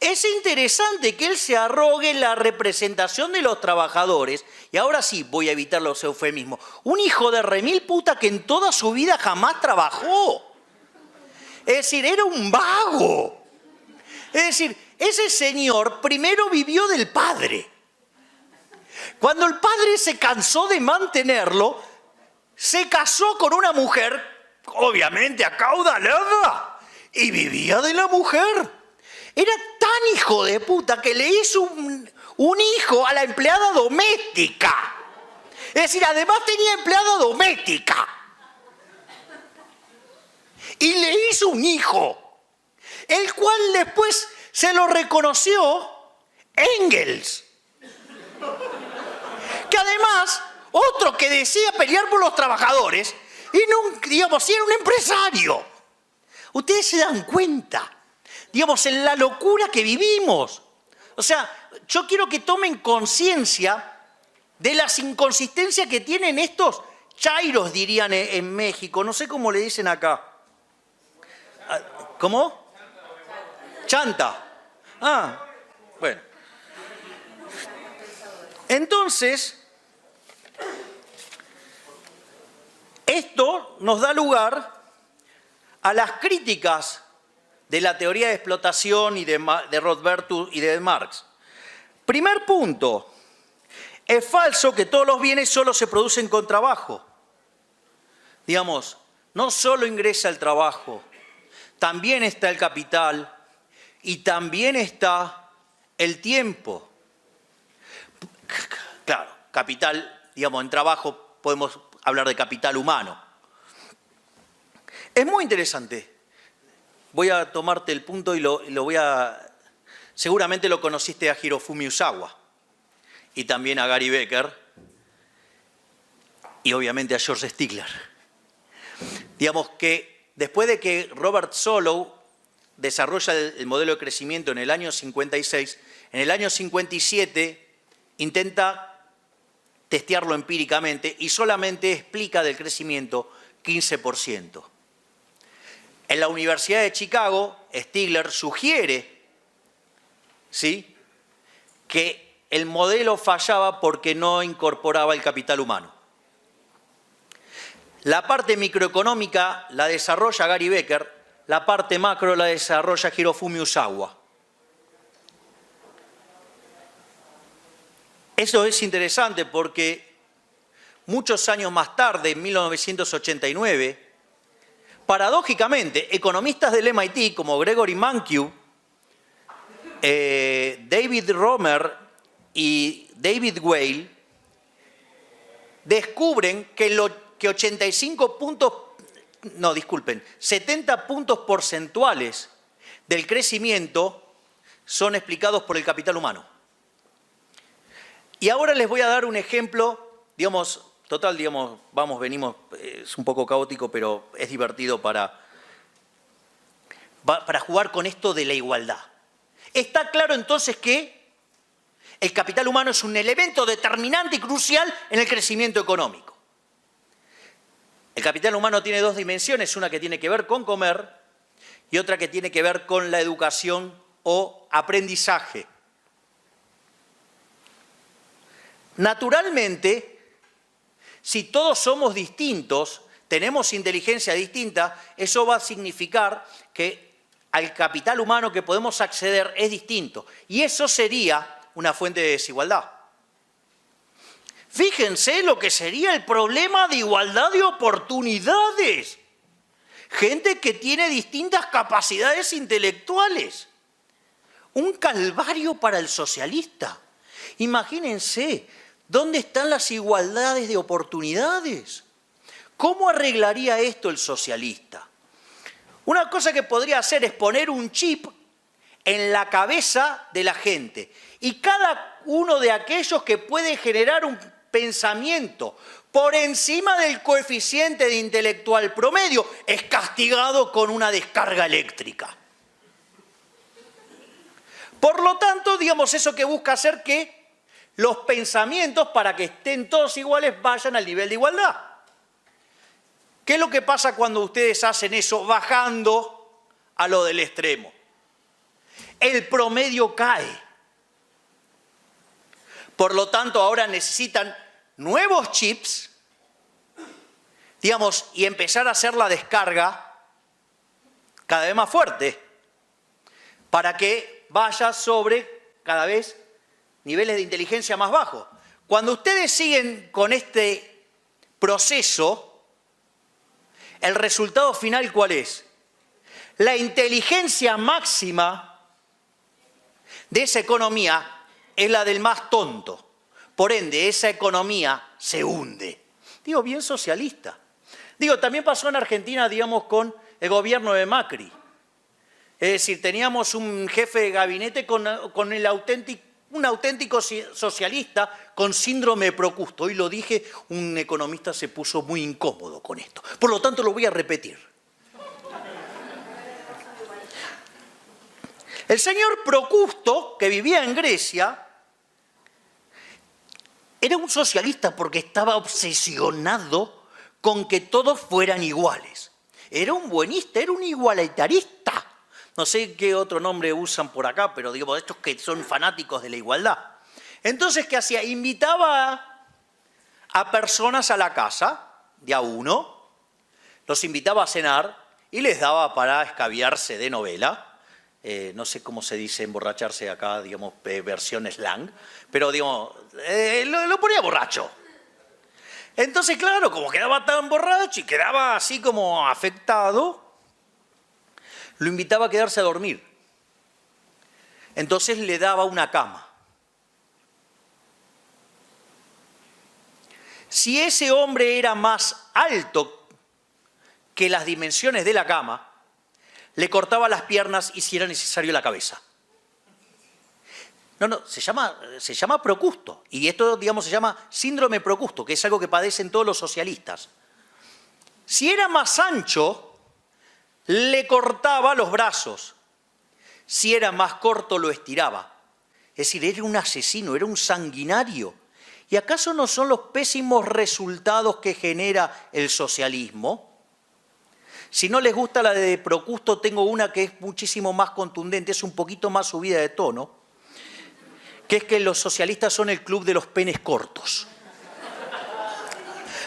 Es interesante que él se arrogue la representación de los trabajadores, y ahora sí voy a evitar los eufemismos, un hijo de remil puta que en toda su vida jamás trabajó. Es decir, era un vago. Es decir, ese señor primero vivió del padre. Cuando el padre se cansó de mantenerlo, se casó con una mujer, obviamente acaudalada, y vivía de la mujer. Era tan hijo de puta que le hizo un hijo a la empleada doméstica. Es decir, además tenía empleada doméstica. Y le hizo un hijo, el cual después se lo reconoció Engels. Que además, otro que decía pelear por los trabajadores, y no, digamos, era un empresario. Ustedes se dan cuenta, digamos, en la locura que vivimos. O sea, yo quiero que tomen conciencia de las inconsistencias que tienen estos chairos, dirían en México. No sé cómo le dicen acá. ¿Cómo? Chanta. Ah, bueno. Entonces, esto nos da lugar a las críticas de la teoría de explotación y de Rothbard y de Marx. Primer punto, es falso que todos los bienes solo se producen con trabajo. Digamos, no solo ingresa el trabajo, también está el capital y también está el tiempo. Claro, capital, digamos, en trabajo podemos hablar de capital humano. Es muy interesante. Voy a tomarte el punto y lo voy a... Seguramente lo conociste a Hirofumi Usawa y también a Gary Becker y obviamente a George Stigler. Digamos que después de que Robert Solow desarrolla el modelo de crecimiento en el año 56, en el año 57 intenta testearlo empíricamente y solamente explica del crecimiento 15%. En la Universidad de Chicago, Stigler sugiere, ¿sí?, que el modelo fallaba porque no incorporaba el capital humano. La parte microeconómica la desarrolla Gary Becker, la parte macro la desarrolla Hirofumi Usawa. Eso es interesante porque muchos años más tarde, en 1989, paradójicamente, economistas del MIT como Gregory Mankiw, David Romer y David Weil descubren que 70 puntos porcentuales del crecimiento son explicados por el capital humano. Y ahora les voy a dar un ejemplo, digamos, total, digamos, vamos, venimos, es un poco caótico, pero es divertido para jugar con esto de la igualdad. Está claro entonces que el capital humano es un elemento determinante y crucial en el crecimiento económico. El capital humano tiene dos dimensiones, una que tiene que ver con comer y otra que tiene que ver con la educación o aprendizaje. Naturalmente, si todos somos distintos, tenemos inteligencia distinta, eso va a significar que al capital humano que podemos acceder es distinto. Y eso sería una fuente de desigualdad. Fíjense lo que sería el problema de igualdad de oportunidades. Gente que tiene distintas capacidades intelectuales. Un calvario para el socialista. Imagínense, ¿dónde están las igualdades de oportunidades? ¿Cómo arreglaría esto el socialista? Una cosa que podría hacer es poner un chip en la cabeza de la gente. Y cada uno de aquellos que puede generar un pensamiento por encima del coeficiente de intelectual promedio es castigado con una descarga eléctrica. Por lo tanto, digamos, eso que busca hacer que los pensamientos, para que estén todos iguales, vayan al nivel de igualdad. ¿Qué es lo que pasa cuando ustedes hacen eso bajando a lo del extremo? El promedio cae. Por lo tanto, ahora necesitan nuevos chips, digamos, y empezar a hacer la descarga cada vez más fuerte para que vaya sobre cada vez niveles de inteligencia más bajos. Cuando ustedes siguen con este proceso, el resultado final, ¿cuál es? La inteligencia máxima de esa economía es la del más tonto. Por ende, esa economía se hunde. Digo, bien socialista. Digo, también pasó en Argentina, digamos, con el gobierno de Macri. Es decir, teníamos un jefe de gabinete con un auténtico socialista con síndrome de Procusto. Hoy lo dije, un economista se puso muy incómodo con esto. Por lo tanto, lo voy a repetir. El señor Procusto, que vivía en Grecia, era un socialista porque estaba obsesionado con que todos fueran iguales. Era un buenista, era un igualitarista. No sé qué otro nombre usan por acá, pero digo, estos que son fanáticos de la igualdad. Entonces, ¿qué hacía? Invitaba a personas a la casa, de a uno, los invitaba a cenar y les daba para escabiarse de novela. No sé cómo se dice emborracharse acá, digamos, versión slang, pero digamos, lo ponía borracho. Entonces, claro, como quedaba tan borracho y quedaba así como afectado, lo invitaba a quedarse a dormir. Entonces le daba una cama. Si ese hombre era más alto que las dimensiones de la cama, le cortaba las piernas y si era necesario la cabeza. No, se llama Procusto. Y esto, digamos, se llama síndrome Procusto, que es algo que padecen todos los socialistas. Si era más ancho, le cortaba los brazos. Si era más corto, lo estiraba. Es decir, era un asesino, era un sanguinario. ¿Y acaso no son los pésimos resultados que genera el socialismo? Si no les gusta la de Procusto, tengo una que es muchísimo más contundente, es un poquito más subida de tono, que es que los socialistas son el club de los penes cortos.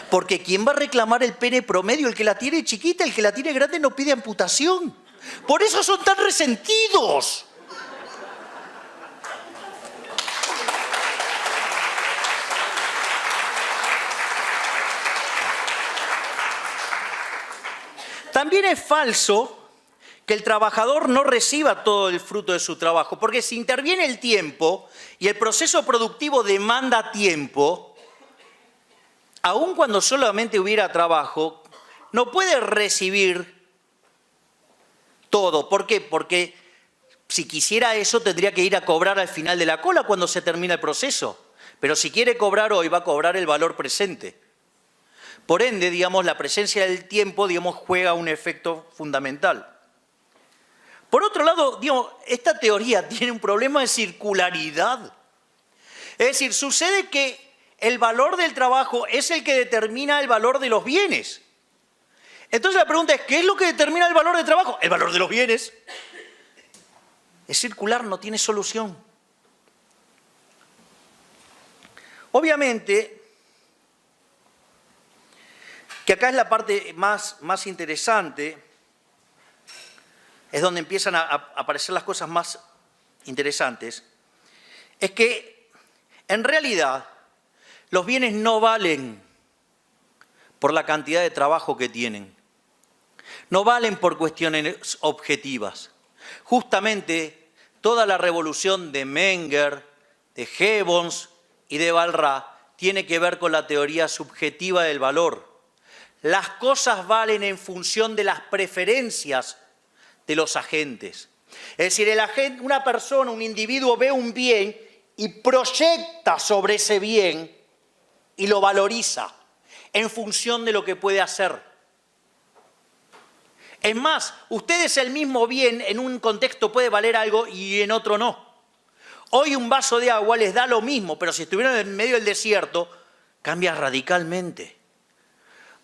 Porque ¿quién va a reclamar el pene promedio? El que la tiene chiquita, el que la tiene grande no pide amputación. Por eso son tan resentidos. También es falso que el trabajador no reciba todo el fruto de su trabajo, porque si interviene el tiempo y el proceso productivo demanda tiempo, aun cuando solamente hubiera trabajo, no puede recibir todo. ¿Por qué? Porque si quisiera eso tendría que ir a cobrar al final de la cola cuando se termina el proceso. Pero si quiere cobrar hoy, va a cobrar el valor presente. Por ende, digamos, la presencia del tiempo, digamos, juega un efecto fundamental. Por otro lado, digamos, esta teoría tiene un problema de circularidad. Es decir, sucede que el valor del trabajo es el que determina el valor de los bienes. Entonces la pregunta es, ¿qué es lo que determina el valor del trabajo? El valor de los bienes. Es circular, no tiene solución. Obviamente, que acá es la parte más interesante, es donde empiezan a aparecer las cosas más interesantes, es que en realidad los bienes no valen por la cantidad de trabajo que tienen, no valen por cuestiones objetivas. Justamente toda la revolución de Menger, de Gibbons y de Walras tiene que ver con la teoría subjetiva del valor. Las cosas valen en función de las preferencias de los agentes. Es decir, una persona, un individuo ve un bien y proyecta sobre ese bien y lo valoriza en función de lo que puede hacer. Es más, ustedes el mismo bien en un contexto puede valer algo y en otro no. Hoy un vaso de agua les da lo mismo, pero si estuvieran en medio del desierto, cambia radicalmente.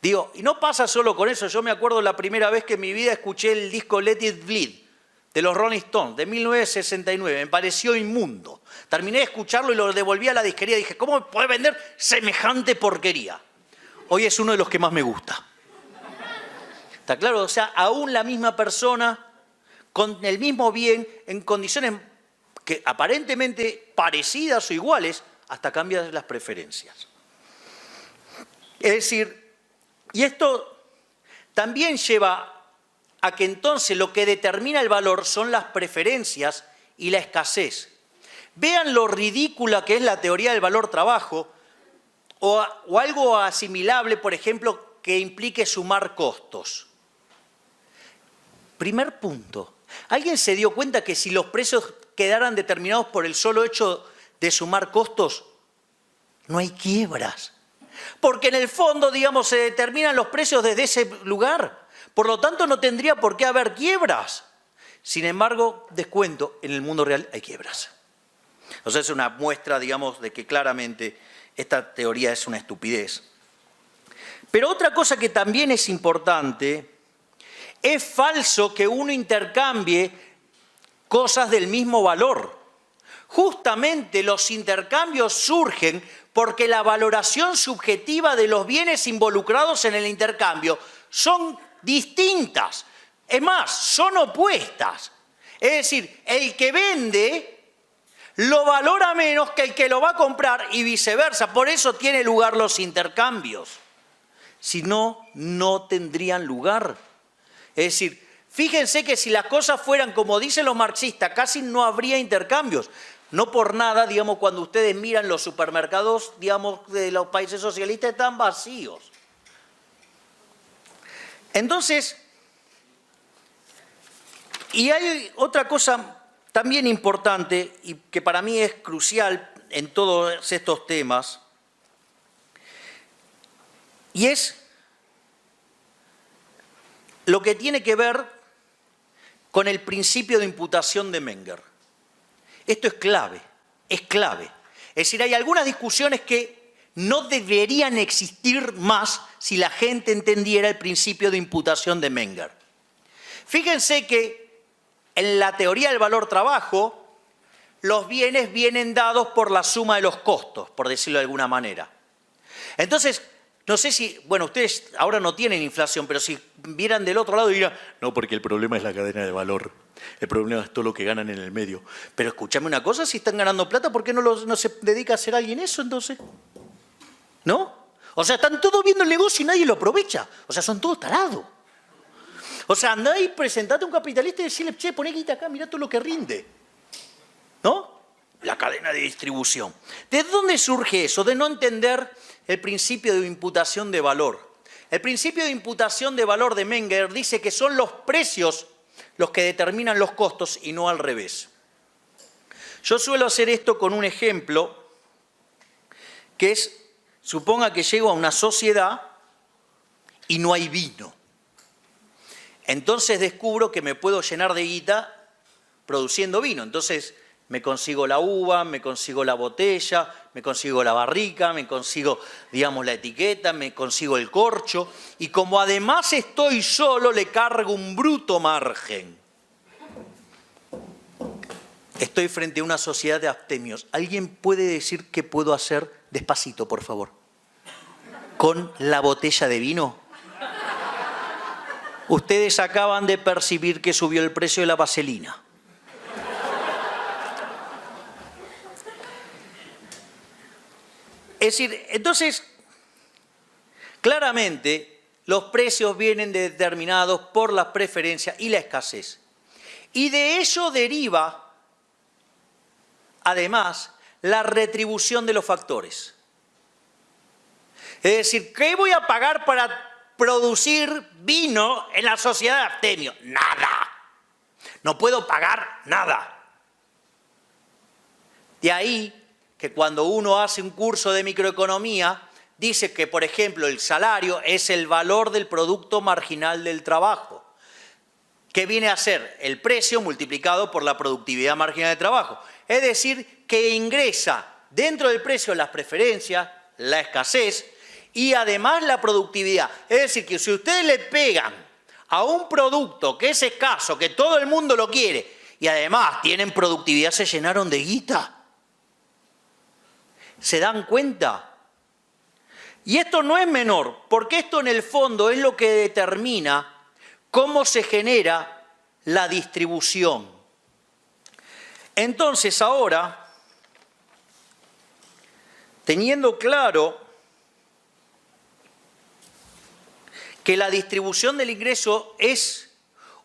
Digo, y no pasa solo con eso. Yo me acuerdo la primera vez que en mi vida escuché el disco Let It Bleed de los Rolling Stones de 1969. Me pareció inmundo. Terminé de escucharlo y lo devolví a la disquería. Dije, ¿cómo me podés vender semejante porquería? Hoy es uno de los que más me gusta. ¿Está claro? O sea, aún la misma persona con el mismo bien en condiciones que aparentemente parecidas o iguales hasta cambian las preferencias. Es decir, y esto también lleva a que entonces lo que determina el valor son las preferencias y la escasez. Vean lo ridícula que es la teoría del valor-trabajo o algo asimilable, por ejemplo, que implique sumar costos. Primer punto. ¿Alguien se dio cuenta que si los precios quedaran determinados por el solo hecho de sumar costos, no hay quiebras? Porque en el fondo, digamos, se determinan los precios desde ese lugar. Por lo tanto, no tendría por qué haber quiebras. Sin embargo, descuento, en el mundo real hay quiebras. O sea, es una muestra, digamos, de que claramente esta teoría es una estupidez. Pero otra cosa que también es importante, es falso que uno intercambie cosas del mismo valor. Justamente los intercambios surgen porque la valoración subjetiva de los bienes involucrados en el intercambio son distintas. Es más, son opuestas. Es decir, el que vende lo valora menos que el que lo va a comprar y viceversa. Por eso tienen lugar los intercambios. Si no, no tendrían lugar. Es decir, fíjense que si las cosas fueran como dicen los marxistas, casi no habría intercambios. No por nada, digamos, cuando ustedes miran los supermercados, digamos, de los países socialistas están vacíos. Entonces, y hay otra cosa también importante y que para mí es crucial en todos estos temas, y es lo que tiene que ver con el principio de imputación de Menger. Esto es clave, es clave. Es decir, hay algunas discusiones que no deberían existir más si la gente entendiera el principio de imputación de Menger. Fíjense que en la teoría del valor-trabajo, los bienes vienen dados por la suma de los costos, por decirlo de alguna manera. Entonces, no sé si, bueno, ustedes ahora no tienen inflación, pero si vieran del otro lado dirían, no, porque el problema es la cadena de valor. El problema es todo lo que ganan en el medio. Pero escúchame una cosa, si están ganando plata, ¿por qué no se dedica a hacer alguien eso entonces? ¿No? O sea, están todos viendo el negocio y nadie lo aprovecha. O sea, son todos tarados. O sea, andá y presentate a un capitalista y decirle, che, poné guita acá, mirá todo lo que rinde. ¿No? La cadena de distribución. ¿De dónde surge eso? De no entender el principio de imputación de valor. El principio de imputación de valor de Menger dice que son los precios los que determinan los costos y no al revés. Yo suelo hacer esto con un ejemplo que es, suponga que llego a una sociedad y no hay vino. Entonces descubro que me puedo llenar de guita produciendo vino. Entonces me consigo la uva, me consigo la botella, me consigo la barrica, me consigo, digamos, la etiqueta, me consigo el corcho. Y como además estoy solo, le cargo un bruto margen. Estoy frente a una sociedad de abstemios. ¿Alguien puede decir qué puedo hacer? Despacito, por favor. ¿Con la botella de vino? Ustedes acaban de percibir que subió el precio de la vaselina. Es decir, entonces, claramente los precios vienen determinados por las preferencias y la escasez. Y de ello deriva, además, la retribución de los factores. Es decir, ¿qué voy a pagar para producir vino en la sociedad de abstemio? Nada. No puedo pagar nada. De ahí que cuando uno hace un curso de microeconomía, dice que, por ejemplo, el salario es el valor del producto marginal del trabajo, que viene a ser el precio multiplicado por la productividad marginal de trabajo. Es decir, que ingresa dentro del precio las preferencias, la escasez y además la productividad. Es decir, que si ustedes le pegan a un producto que es escaso, que todo el mundo lo quiere, y además tienen productividad, se llenaron de guita. ¿Se dan cuenta? Y esto no es menor, porque esto en el fondo es lo que determina cómo se genera la distribución. Entonces ahora teniendo claro que la distribución del ingreso es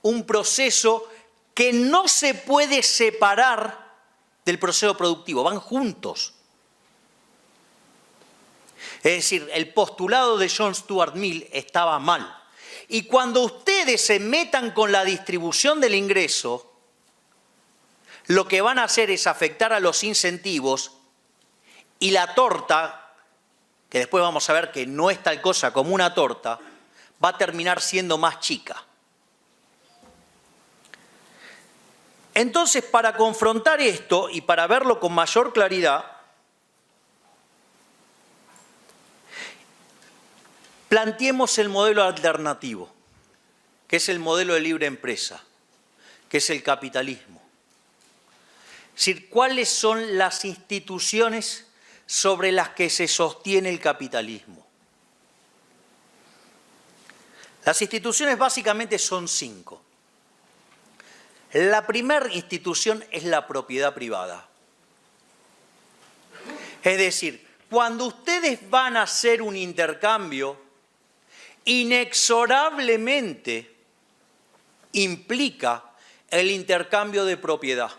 un proceso que no se puede separar del proceso productivo, van juntos. Es decir, el postulado de John Stuart Mill estaba mal. Y cuando ustedes se metan con la distribución del ingreso, lo que van a hacer es afectar a los incentivos y la torta, que después vamos a ver que no es tal cosa como una torta, va a terminar siendo más chica. Entonces, para confrontar esto y para verlo con mayor claridad, planteemos el modelo alternativo, que es el modelo de libre empresa, que es el capitalismo. Es decir, ¿cuáles son las instituciones sobre las que se sostiene el capitalismo? Las instituciones básicamente son 5. La primera institución es la propiedad privada. Es decir, cuando ustedes van a hacer un intercambio, inexorablemente implica el intercambio de propiedad.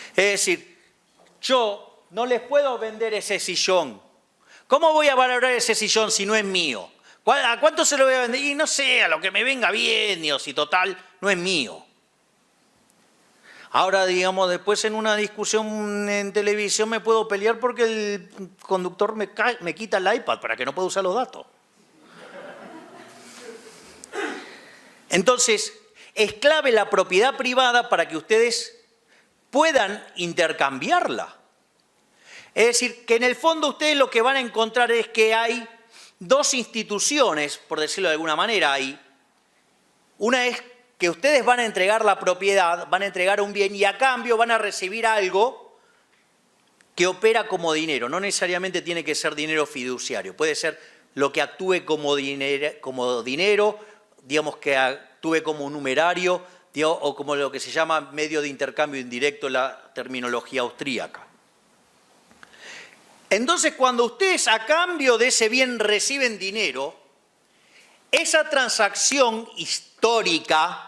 Es decir, yo no les puedo vender ese sillón. ¿Cómo voy a valorar ese sillón si no es mío? ¿A cuánto se lo voy a vender? Y no sé, a lo que me venga bien, Dios, y total, no es mío. Ahora, digamos, después en una discusión en televisión me puedo pelear porque el conductor me quita el iPad para que no pueda usar los datos. Entonces, es clave la propiedad privada para que ustedes puedan intercambiarla. Es decir, que en el fondo ustedes lo que van a encontrar es que hay 2 instituciones, por decirlo de alguna manera, ahí. Una es que ustedes van a entregar la propiedad, van a entregar un bien y a cambio van a recibir algo que opera como dinero. No necesariamente tiene que ser dinero fiduciario, puede ser lo que actúe como dinero, digamos que actúe como un numerario, digamos, o como lo que se llama medio de intercambio indirecto, la terminología austríaca. Entonces, cuando ustedes a cambio de ese bien reciben dinero, esa transacción histórica,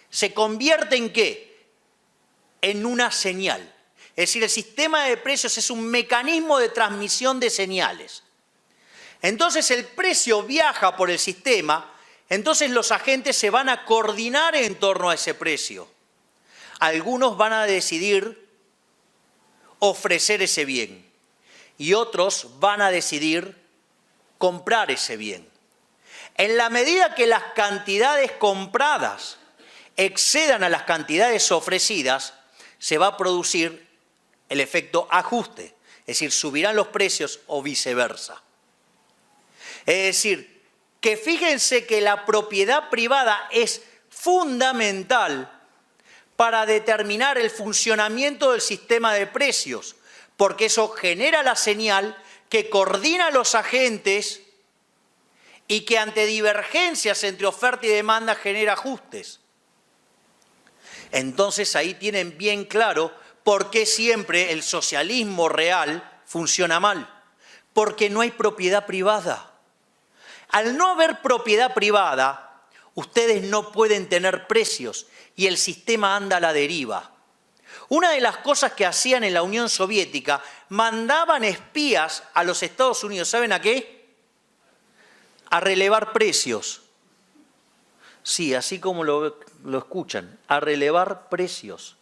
se convierte ¿en qué? En una señal. Es decir, el sistema de precios es un mecanismo de transmisión de señales. Entonces, el precio viaja por el sistema, entonces los agentes se van a coordinar en torno a ese precio. Algunos van a decidir ofrecer ese bien y otros van a decidir comprar ese bien. En la medida que las cantidades compradas excedan a las cantidades ofrecidas, se va a producir el efecto ajuste, es decir, subirán los precios o viceversa. Es decir, que fíjense que la propiedad privada es fundamental para determinar el funcionamiento del sistema de precios, porque eso genera la señal que coordina a los agentes y que ante divergencias entre oferta y demanda genera ajustes. Entonces ahí tienen bien claro por qué siempre el socialismo real funciona mal, porque no hay propiedad privada. Al no haber propiedad privada, ustedes no pueden tener precios y el sistema anda a la deriva. Una de las cosas que hacían en la Unión Soviética, mandaban espías a los Estados Unidos, ¿saben a qué? A relevar precios. Sí, así como lo escuchan, a relevar precios.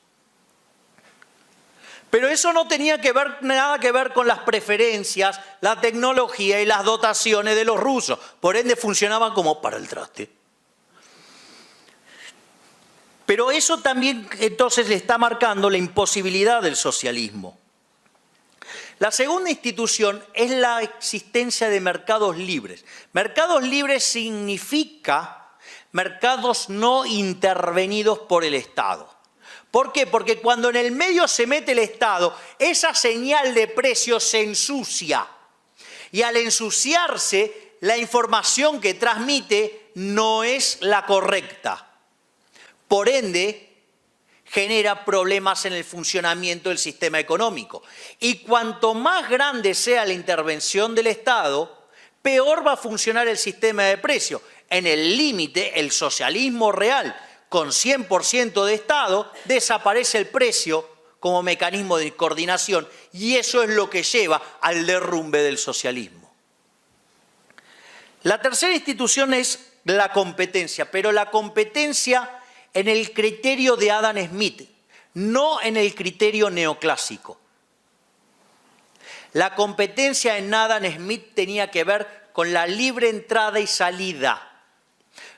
Pero eso no tenía nada que ver con las preferencias, la tecnología y las dotaciones de los rusos. Por ende, funcionaban como para el traste. Pero eso también entonces le está marcando la imposibilidad del socialismo. La segunda institución es la existencia de mercados libres. Mercados libres significa mercados no intervenidos por el Estado. ¿Por qué? Porque cuando en el medio se mete el Estado, esa señal de precios se ensucia. Y al ensuciarse, la información que transmite no es la correcta. Por ende, genera problemas en el funcionamiento del sistema económico. Y cuanto más grande sea la intervención del Estado, peor va a funcionar el sistema de precios. En el límite, el socialismo real, con 100% de Estado, desaparece el precio como mecanismo de coordinación, y eso es lo que lleva al derrumbe del socialismo. La tercera institución es la competencia, pero la competencia en el criterio de Adam Smith, no en el criterio neoclásico. La competencia en Adam Smith tenía que ver con la libre entrada y salida,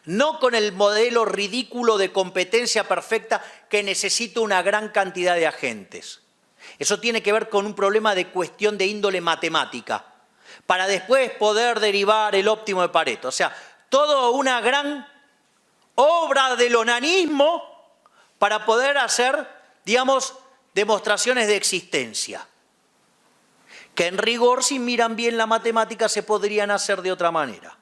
no con el modelo ridículo de competencia perfecta que necesita una gran cantidad de agentes. Eso tiene que ver con un problema de cuestión de índole matemática, para después poder derivar el óptimo de Pareto. O sea, toda una gran obra del onanismo para poder hacer, digamos, demostraciones de existencia, que en rigor, si miran bien la matemática, se podrían hacer de otra manera.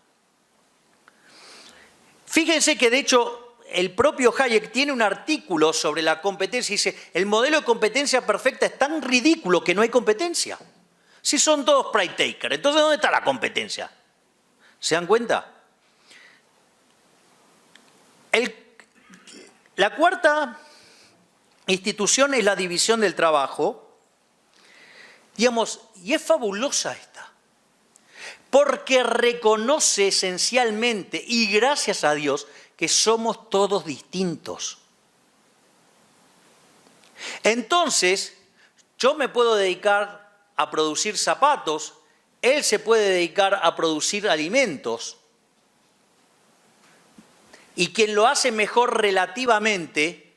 Fíjense que, de hecho, el propio Hayek tiene un artículo sobre la competencia y dice, el modelo de competencia perfecta es tan ridículo que no hay competencia. Si son todos price takers, entonces ¿dónde está la competencia? ¿Se dan cuenta? La cuarta institución es la división del trabajo, digamos, y es fabulosa esta, porque reconoce esencialmente, y gracias a Dios, que somos todos distintos. Entonces, yo me puedo dedicar a producir zapatos, él se puede dedicar a producir alimentos, y quien lo hace mejor relativamente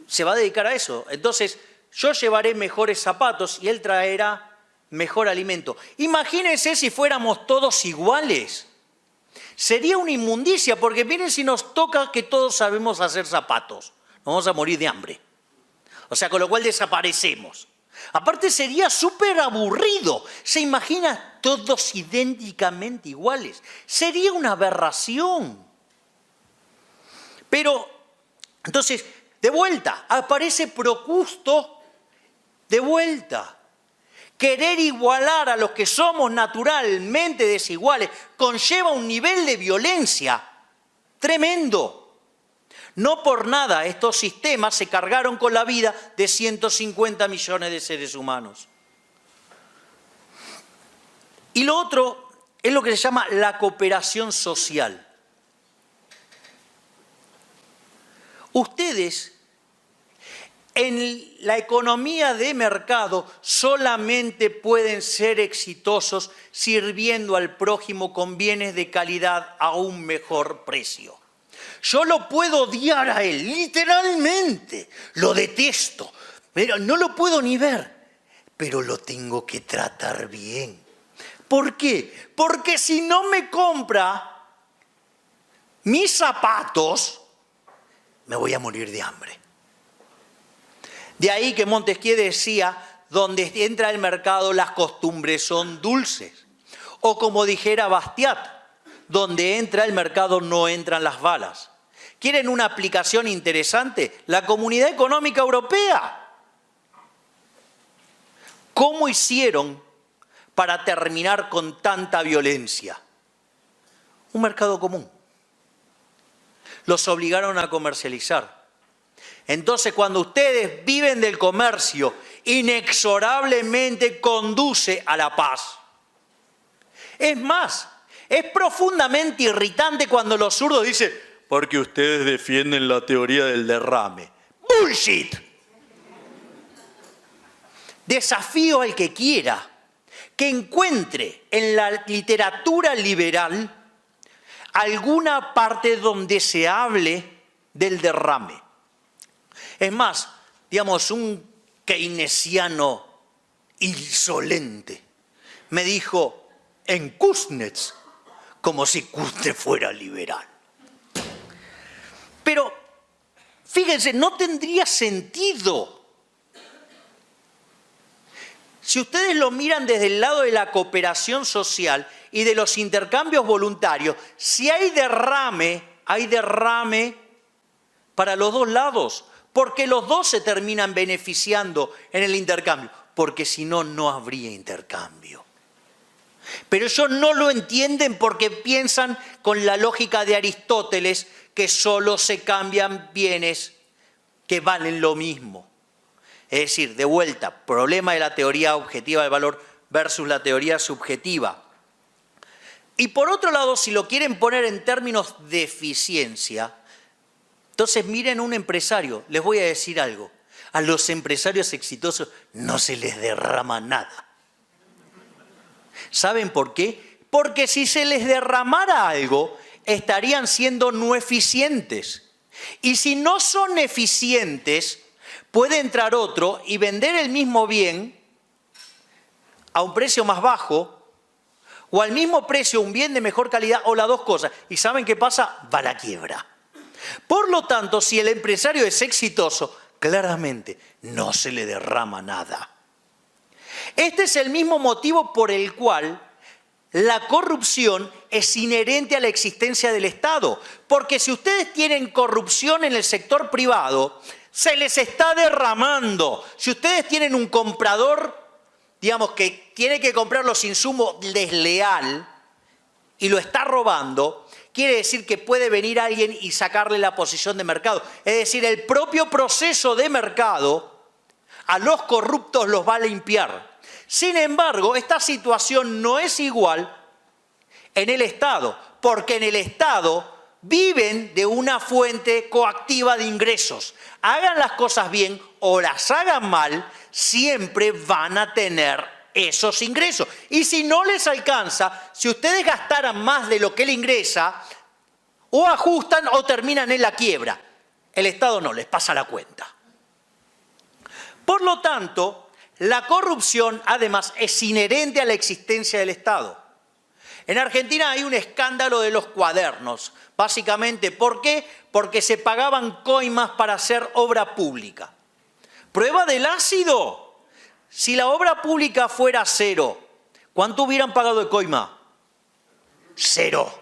se va a dedicar a eso. Entonces, yo llevaré mejores zapatos y él traerá mejor alimento. Imagínense si fuéramos todos iguales. Sería una inmundicia, porque miren si nos toca que todos sabemos hacer zapatos. Nos vamos a morir de hambre. O sea, con lo cual desaparecemos. Aparte sería súper aburrido. ¿Se imagina todos idénticamente iguales? Sería una aberración. Pero, entonces, de vuelta, aparece Procusto de vuelta. Querer igualar a los que somos naturalmente desiguales conlleva un nivel de violencia tremendo. No por nada estos sistemas se cargaron con la vida de 150 millones de seres humanos. Y lo otro es lo que se llama la cooperación social. Ustedes, en la economía de mercado, solamente pueden ser exitosos sirviendo al prójimo con bienes de calidad a un mejor precio. Yo lo puedo odiar a él, literalmente, lo detesto, pero no lo puedo ni ver, pero lo tengo que tratar bien. ¿Por qué? Porque si no me compra mis zapatos, me voy a morir de hambre. De ahí que Montesquieu decía, donde entra el mercado las costumbres son dulces. O como dijera Bastiat, donde entra el mercado no entran las balas. ¿Quieren una aplicación interesante? La Comunidad Económica Europea. ¿Cómo hicieron para terminar con tanta violencia? Un mercado común. Los obligaron a comercializar. Entonces, cuando ustedes viven del comercio, inexorablemente conduce a la paz. Es más, es profundamente irritante cuando los zurdos dicen, porque ustedes defienden la teoría del derrame. ¡Bullshit! Desafío al que quiera que encuentre en la literatura liberal alguna parte donde se hable del derrame. Es más, digamos, un keynesiano insolente me dijo en Kuznets, como si Kuznets fuera liberal. Pero, fíjense, no tendría sentido. Si ustedes lo miran desde el lado de la cooperación social y de los intercambios voluntarios, si hay derrame para los dos lados, porque los dos se terminan beneficiando en el intercambio, porque si no, no habría intercambio. Pero ellos no lo entienden porque piensan con la lógica de Aristóteles que solo se cambian bienes que valen lo mismo. Es decir, de vuelta, problema de la teoría objetiva del valor versus la teoría subjetiva. Y por otro lado, si lo quieren poner en términos de eficiencia, entonces miren un empresario, les voy a decir algo, a los empresarios exitosos no se les derrama nada. ¿Saben por qué? Porque si se les derramara algo, estarían siendo no eficientes. Y si no son eficientes, puede entrar otro y vender el mismo bien a un precio más bajo o al mismo precio un bien de mejor calidad o las dos cosas. ¿Y saben qué pasa? Va a la quiebra. Por lo tanto, si el empresario es exitoso, claramente no se le derrama nada. Este es el mismo motivo por el cual la corrupción es inherente a la existencia del Estado. Porque si ustedes tienen corrupción en el sector privado, se les está derramando. Si ustedes tienen un comprador, digamos, que tiene que comprar los insumos desleal y lo está robando, quiere decir que puede venir alguien y sacarle la posición de mercado. Es decir, el propio proceso de mercado a los corruptos los va a limpiar. Sin embargo, esta situación no es igual en el Estado, porque en el Estado viven de una fuente coactiva de ingresos. Hagan las cosas bien o las hagan mal, siempre van a tener esos ingresos. Y si no les alcanza, si ustedes gastaran más de lo que le ingresa, o ajustan o terminan en la quiebra. El Estado no, les pasa la cuenta. Por lo tanto, la corrupción, además, es inherente a la existencia del Estado. En Argentina hay un escándalo de los cuadernos. Básicamente, ¿por qué? Porque se pagaban coimas para hacer obra pública. Prueba del ácido. Si la obra pública fuera cero, ¿cuánto hubieran pagado de coima? Cero.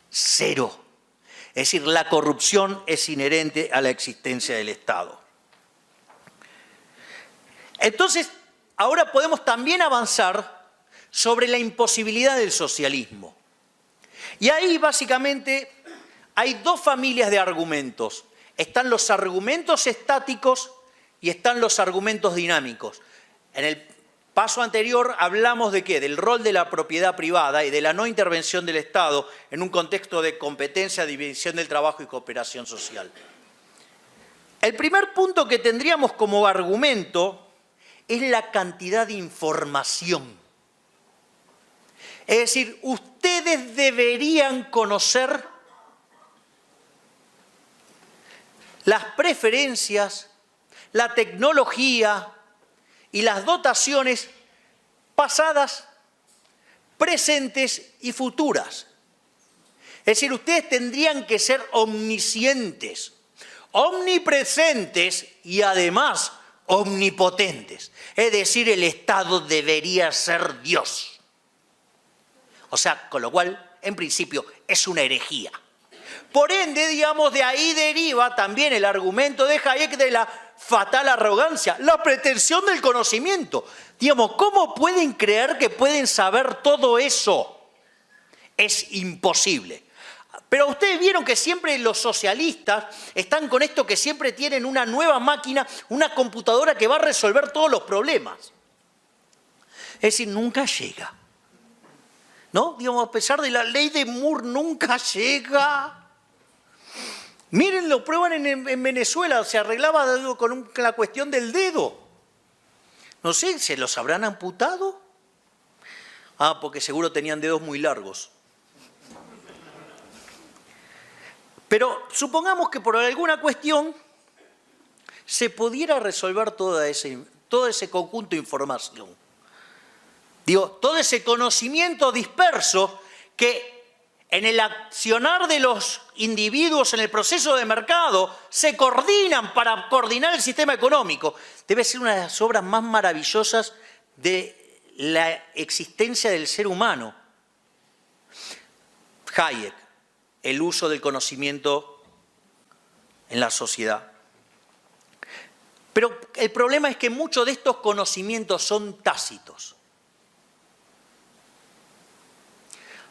Cero. Es decir, la corrupción es inherente a la existencia del Estado. Entonces, ahora podemos también avanzar sobre la imposibilidad del socialismo. Y ahí básicamente hay dos familias de argumentos. Están los argumentos estáticos y están los argumentos dinámicos. En el paso anterior hablamos de ¿qué? Del rol de la propiedad privada y de la no intervención del Estado en un contexto de competencia, división del trabajo y cooperación social. El primer punto que tendríamos como argumento es la cantidad de información. Es decir, ustedes deberían conocer las preferencias, la tecnología y las dotaciones pasadas, presentes y futuras. Es decir, ustedes tendrían que ser omniscientes, omnipresentes y además omnipotentes. Es decir, el Estado debería ser Dios. O sea, con lo cual, en principio, es una herejía. Por ende, digamos, de ahí deriva también el argumento de Hayek de la fatal arrogancia, la pretensión del conocimiento. Digamos, ¿cómo pueden creer que pueden saber todo eso? Es imposible. Pero ustedes vieron que siempre los socialistas están con esto que siempre tienen una nueva máquina, una computadora que va a resolver todos los problemas. Es decir, nunca llega. ¿No? Digamos, a pesar de la ley de Moore, nunca llega. Miren, lo prueban en Venezuela, se arreglaba con la cuestión del dedo. No sé, ¿se los habrán amputado? Ah, porque seguro tenían dedos muy largos. Pero supongamos que por alguna cuestión se pudiera resolver todo ese conjunto de información. Digo, todo ese conocimiento disperso que en el accionar de los individuos en el proceso de mercado se coordinan para coordinar el sistema económico. Debe ser una de las obras más maravillosas de la existencia del ser humano. Hayek, el uso del conocimiento en la sociedad. Pero el problema es que muchos de estos conocimientos son tácitos.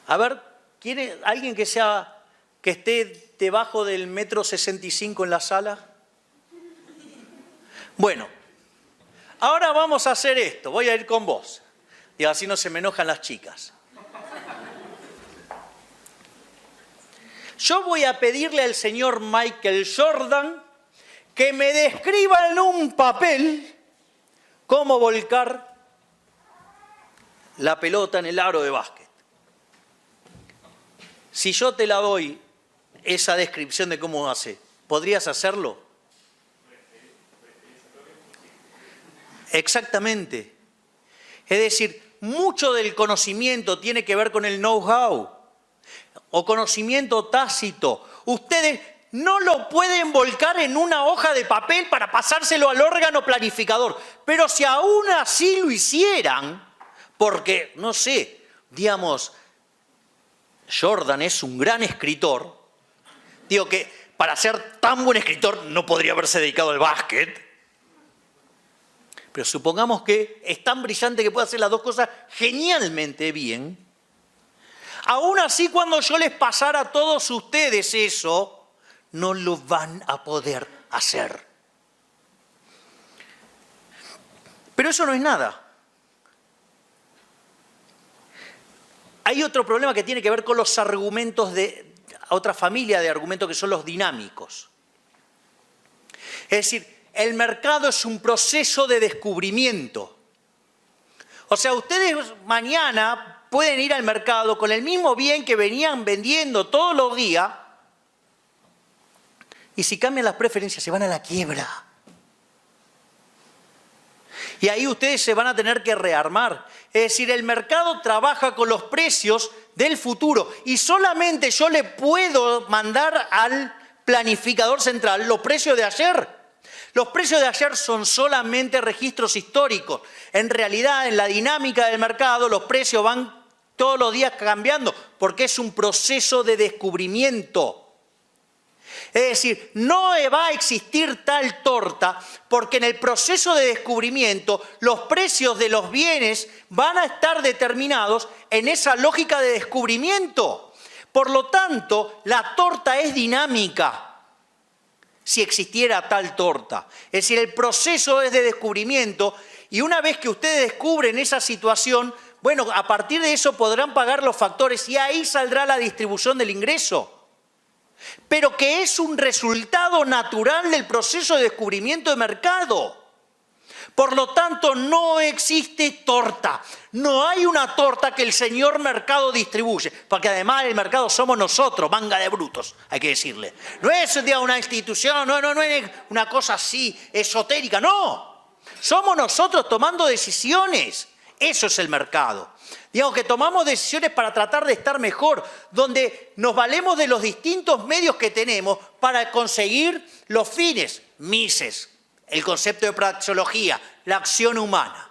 A ver, ¿quiere alguien que esté debajo del 1,65 m en la sala? Bueno, ahora vamos a hacer esto. Voy a ir con vos. Y así no se me enojan las chicas. Yo voy a pedirle al señor Michael Jordan que me describa en un papel cómo volcar la pelota en el aro de básquet. Si yo te la doy, esa descripción de cómo hace, ¿podrías hacerlo? Exactamente. Es decir, mucho del conocimiento tiene que ver con el know-how o conocimiento tácito. Ustedes no lo pueden volcar en una hoja de papel para pasárselo al órgano planificador. Pero si aún así lo hicieran, porque, no sé, digamos, Jordan es un gran escritor, digo que para ser tan buen escritor no podría haberse dedicado al básquet, pero supongamos que es tan brillante que puede hacer las dos cosas genialmente bien. Aún así, cuando yo les pasara a todos ustedes eso, no lo van a poder hacer. Pero eso no es nada. Hay otro problema que tiene que ver con los argumentos de otra familia de argumentos que son los dinámicos. Es decir, el mercado es un proceso de descubrimiento. O sea, ustedes mañana pueden ir al mercado con el mismo bien que venían vendiendo todos los días y si cambian las preferencias se van a la quiebra. Y ahí ustedes se van a tener que rearmar. Es decir, el mercado trabaja con los precios del futuro y solamente yo le puedo mandar al planificador central los precios de ayer. Los precios de ayer son solamente registros históricos. En realidad, en la dinámica del mercado, los precios van todos los días cambiando porque es un proceso de descubrimiento. Es decir, no va a existir tal torta porque en el proceso de descubrimiento los precios de los bienes van a estar determinados en esa lógica de descubrimiento. Por lo tanto, la torta es dinámica. Si existiera tal torta. Es decir, el proceso es de descubrimiento y una vez que ustedes descubren esa situación, bueno, a partir de eso podrán pagar los factores y ahí saldrá la distribución del ingreso. Pero que es un resultado natural del proceso de descubrimiento de mercado. Por lo tanto, no existe torta. No hay una torta que el señor mercado distribuye. Porque además el mercado somos nosotros, manga de brutos, hay que decirle. No es una institución, no es una cosa así esotérica, no. Somos nosotros tomando decisiones. Eso es el mercado. Digamos que tomamos decisiones para tratar de estar mejor, donde nos valemos de los distintos medios que tenemos para conseguir los fines, Mises. El concepto de praxeología, la acción humana.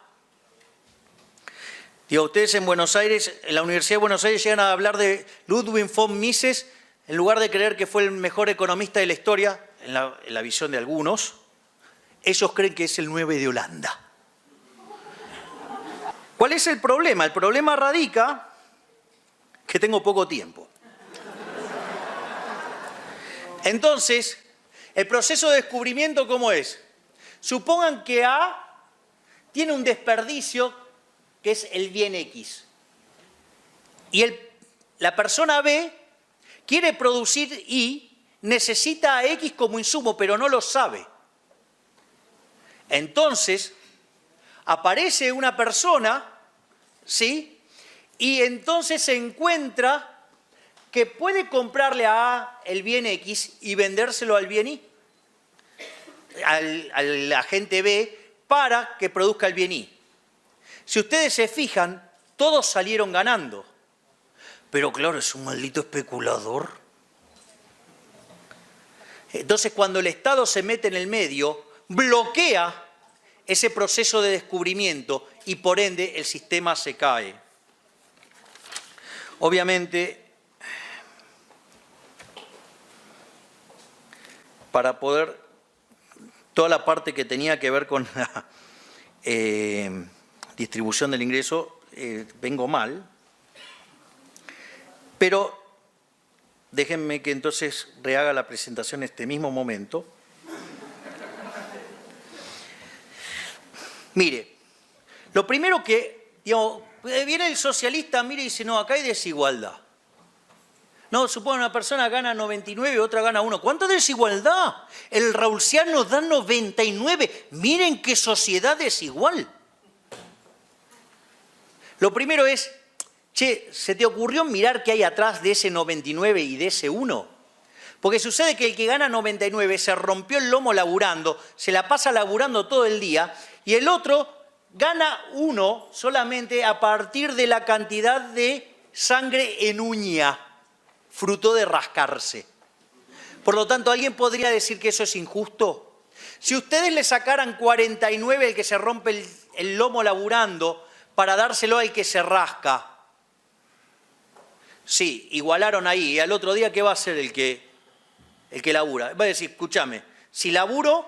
Digo, ustedes en Buenos Aires, en la Universidad de Buenos Aires llegan a hablar de Ludwig von Mises, en lugar de creer que fue el mejor economista de la historia, en la visión de algunos, ellos creen que es el 9 de Holanda. ¿Cuál es el problema? El problema radica que tengo poco tiempo. Entonces, el proceso de descubrimiento, ¿cómo es? Supongan que A tiene un desperdicio que es el bien X. Y la persona B quiere producir Y, necesita a X como insumo, pero no lo sabe. Entonces, aparece una persona, ¿sí? Y entonces se encuentra que puede comprarle a A el bien X y vendérselo al bien Y. Al agente B para que produzca el bien Y. Si ustedes se fijan, todos salieron ganando. Pero claro, es un maldito especulador. Entonces, cuando el Estado se mete en el medio, bloquea ese proceso de descubrimiento y por ende el sistema se cae. Obviamente, para poder toda la parte que tenía que ver con la distribución del ingreso, vengo mal, pero déjenme que entonces rehaga la presentación en este mismo momento. Mire, lo primero que, digamos, viene el socialista, mire y dice, no, acá hay desigualdad. No, supone una persona gana 99 y otra gana 1. ¿Cuánta desigualdad? El raulciano da 99. Miren qué sociedad desigual. Lo primero es, che, ¿se te ocurrió mirar qué hay atrás de ese 99 y de ese 1? Porque sucede que el que gana 99 se rompió el lomo laburando, se la pasa laburando todo el día, y el otro gana 1 solamente a partir de la cantidad de sangre en uña, fruto de rascarse. Por lo tanto, ¿alguien podría decir que eso es injusto? Si ustedes le sacaran 49 al que se rompe el lomo laburando para dárselo al que se rasca, sí, igualaron ahí. ¿Y al otro día qué va a hacer el que labura? Va a decir, escúchame, si laburo,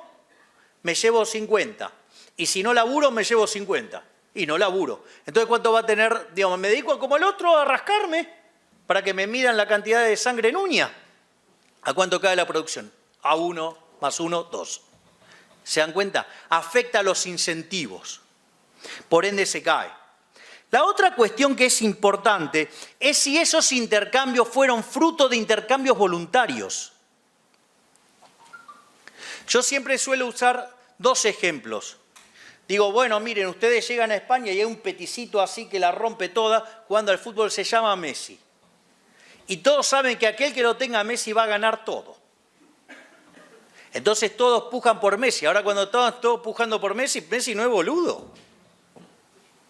me llevo 50. Y si no laburo, me llevo 50. Y no laburo. Entonces, ¿cuánto va a tener? Digamos, me dedico como el otro a rascarme para que me midan la cantidad de sangre en uña. ¿A cuánto cae la producción? A 1 más 1, 2. ¿Se dan cuenta? Afecta a los incentivos. Por ende, se cae. La otra cuestión que es importante es si esos intercambios fueron fruto de intercambios voluntarios. Yo siempre suelo usar 2 ejemplos. Digo, bueno, miren, ustedes llegan a España y hay un peticito así que la rompe toda jugando al fútbol, se llama Messi. Y todos saben que aquel que lo tenga Messi va a ganar todo. Entonces todos pujan por Messi. Ahora cuando todos pujando por Messi, Messi no es boludo.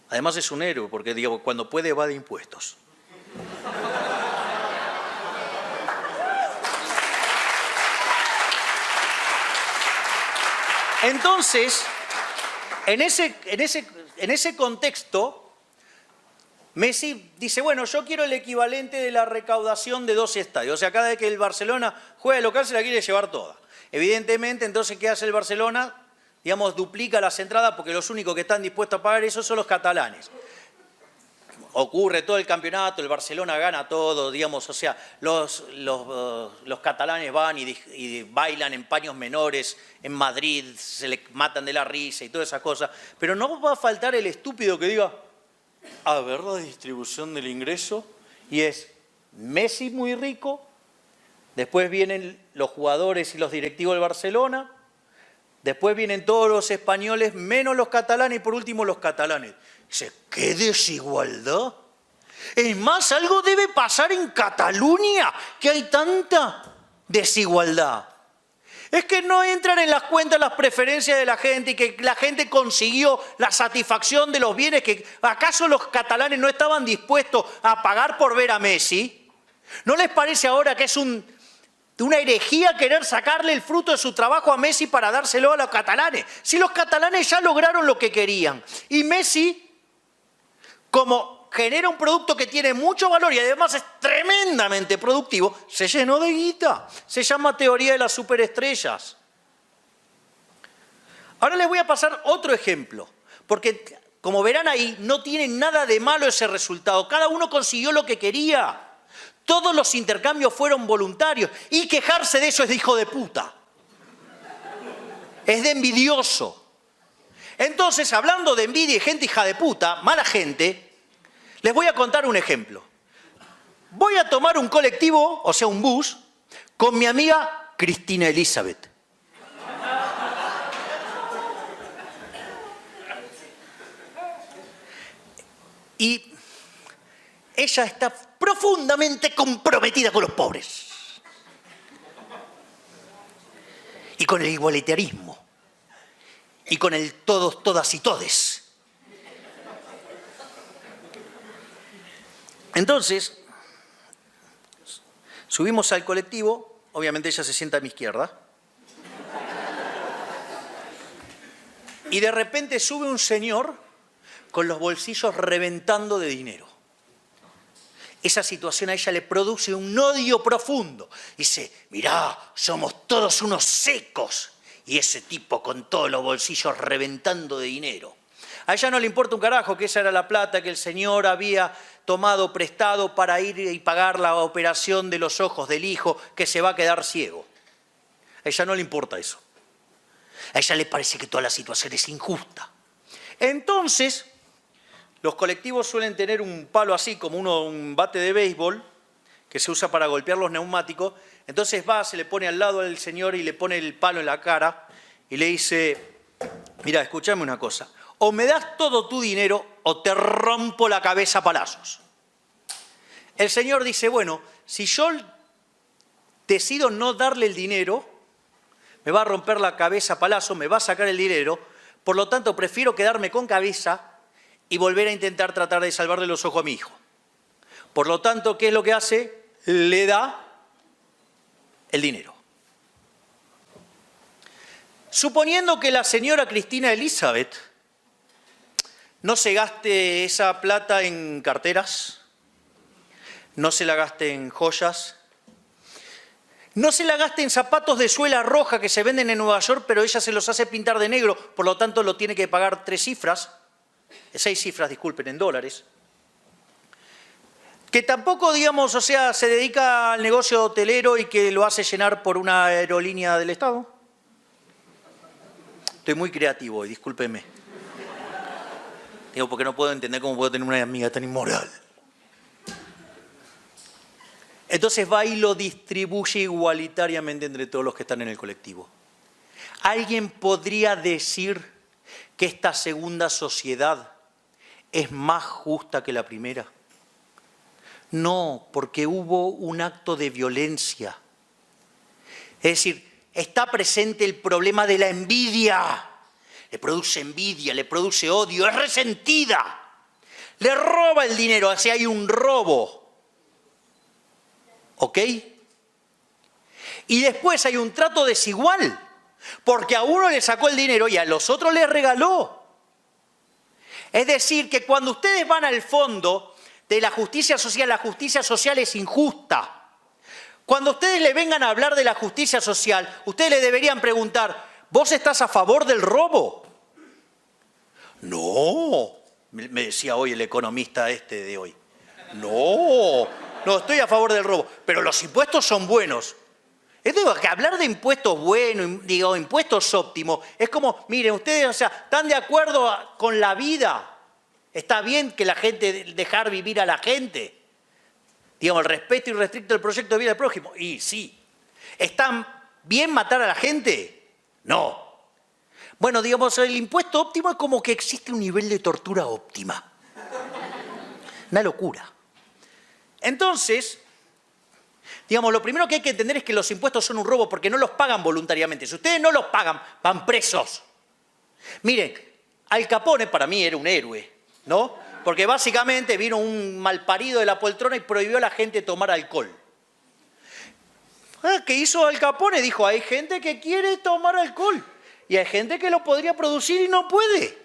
Además es un héroe, porque digo, cuando puede va de impuestos. Entonces, en ese contexto, Messi dice, bueno, yo quiero el equivalente de la recaudación de 2 estadios. O sea, cada vez que el Barcelona juega de local se la quiere llevar toda. Evidentemente, entonces, ¿qué hace el Barcelona? Digamos, duplica las entradas porque los únicos que están dispuestos a pagar eso son los catalanes. Ocurre todo el campeonato, el Barcelona gana todo, digamos, o sea, los catalanes van y bailan en paños menores en Madrid, se le matan de la risa y todas esas cosas. Pero no va a faltar el estúpido que diga, a ver la distribución del ingreso, y es Messi muy rico, después vienen los jugadores y los directivos del Barcelona, después vienen todos los españoles, menos los catalanes, y por último los catalanes. Dice, ¡qué desigualdad! Es más, algo debe pasar en Cataluña, que hay tanta desigualdad. Es que no entran en las cuentas las preferencias de la gente y que la gente consiguió la satisfacción de los bienes que ¿acaso los catalanes no estaban dispuestos a pagar por ver a Messi? ¿No les parece ahora que es una herejía querer sacarle el fruto de su trabajo a Messi para dárselo a los catalanes? Si los catalanes ya lograron lo que querían. Y Messi, como genera un producto que tiene mucho valor y además es tremendamente productivo, se llenó de guita. Se llama teoría de las superestrellas. Ahora les voy a pasar otro ejemplo, porque como verán ahí, no tiene nada de malo ese resultado. Cada uno consiguió lo que quería. Todos los intercambios fueron voluntarios. Y quejarse de eso es de hijo de puta. Es de envidioso. Entonces, hablando de envidia y gente hija de puta, mala gente, les voy a contar un ejemplo. Voy a tomar un colectivo, o sea, un bus, con mi amiga Cristina Elizabeth. Y ella está profundamente comprometida con los pobres. Y con el igualitarismo. Y con el todos, todas y todes. Entonces, subimos al colectivo, obviamente ella se sienta a mi izquierda, y de repente sube un señor con los bolsillos reventando de dinero. Esa situación a ella le produce un odio profundo. Dice, mirá, somos todos unos secos. Y ese tipo con todos los bolsillos reventando de dinero. A ella no le importa un carajo que esa era la plata que el señor había tomado prestado para ir y pagar la operación de los ojos del hijo que se va a quedar ciego. A ella no le importa eso. A ella le parece que toda la situación es injusta. Entonces, los colectivos suelen tener un palo así, como un bate de béisbol, que se usa para golpear los neumáticos. Entonces va, se le pone al lado al señor y le pone el palo en la cara y le dice, mira, escúchame una cosa, o me das todo tu dinero o te rompo la cabeza a palazos. El señor dice, bueno, si yo decido no darle el dinero, me va a romper la cabeza a palazos, me va a sacar el dinero, por lo tanto prefiero quedarme con cabeza y volver a intentar tratar de salvarle los ojos a mi hijo. Por lo tanto, ¿qué es lo que hace? Le da el dinero. Suponiendo que la señora Cristina Elizabeth no se gaste esa plata en carteras, no se la gaste en joyas, no se la gaste en zapatos de suela roja que se venden en Nueva York, pero ella se los hace pintar de negro, por lo tanto lo tiene que pagar 6 cifras, disculpen, en dólares. Que tampoco, digamos, o sea, se dedica al negocio hotelero y que lo hace llenar por una aerolínea del Estado. Estoy muy creativo hoy, discúlpenme. Digo, porque no puedo entender cómo puedo tener una amiga tan inmoral. Entonces va y lo distribuye igualitariamente entre todos los que están en el colectivo. ¿Alguien podría decir que esta segunda sociedad es más justa que la primera? No, porque hubo un acto de violencia. Es decir, está presente el problema de la envidia. Le produce envidia, le produce odio, es resentida. Le roba el dinero, así hay un robo. ¿Ok? Y después hay un trato desigual, porque a uno le sacó el dinero y a los otros les regaló. Es decir, que cuando ustedes van al fondo de la justicia social es injusta. Cuando ustedes le vengan a hablar de la justicia social, ustedes le deberían preguntar, ¿vos estás a favor del robo? No, me decía hoy el economista de hoy. No estoy a favor del robo, pero los impuestos son buenos. Es decir, que hablar de impuestos buenos, digo, impuestos óptimos, es como, miren, ustedes, o sea, ¿están de acuerdo con la vida? ¿Está bien que la gente, dejar vivir a la gente? Digamos, el respeto irrestricto del proyecto de vida del prójimo. Y sí. ¿Está bien matar a la gente? No. Bueno, digamos, el impuesto óptimo es como que existe un nivel de tortura óptima. Una locura. Entonces, digamos, lo primero que hay que entender es que los impuestos son un robo porque no los pagan voluntariamente. Si ustedes no los pagan, van presos. Miren, Al Capone para mí era un héroe, ¿no? Porque básicamente vino un malparido de la poltrona y prohibió a la gente tomar alcohol. ¿Qué hizo Al Capone? Dijo, hay gente que quiere tomar alcohol y hay gente que lo podría producir y no puede.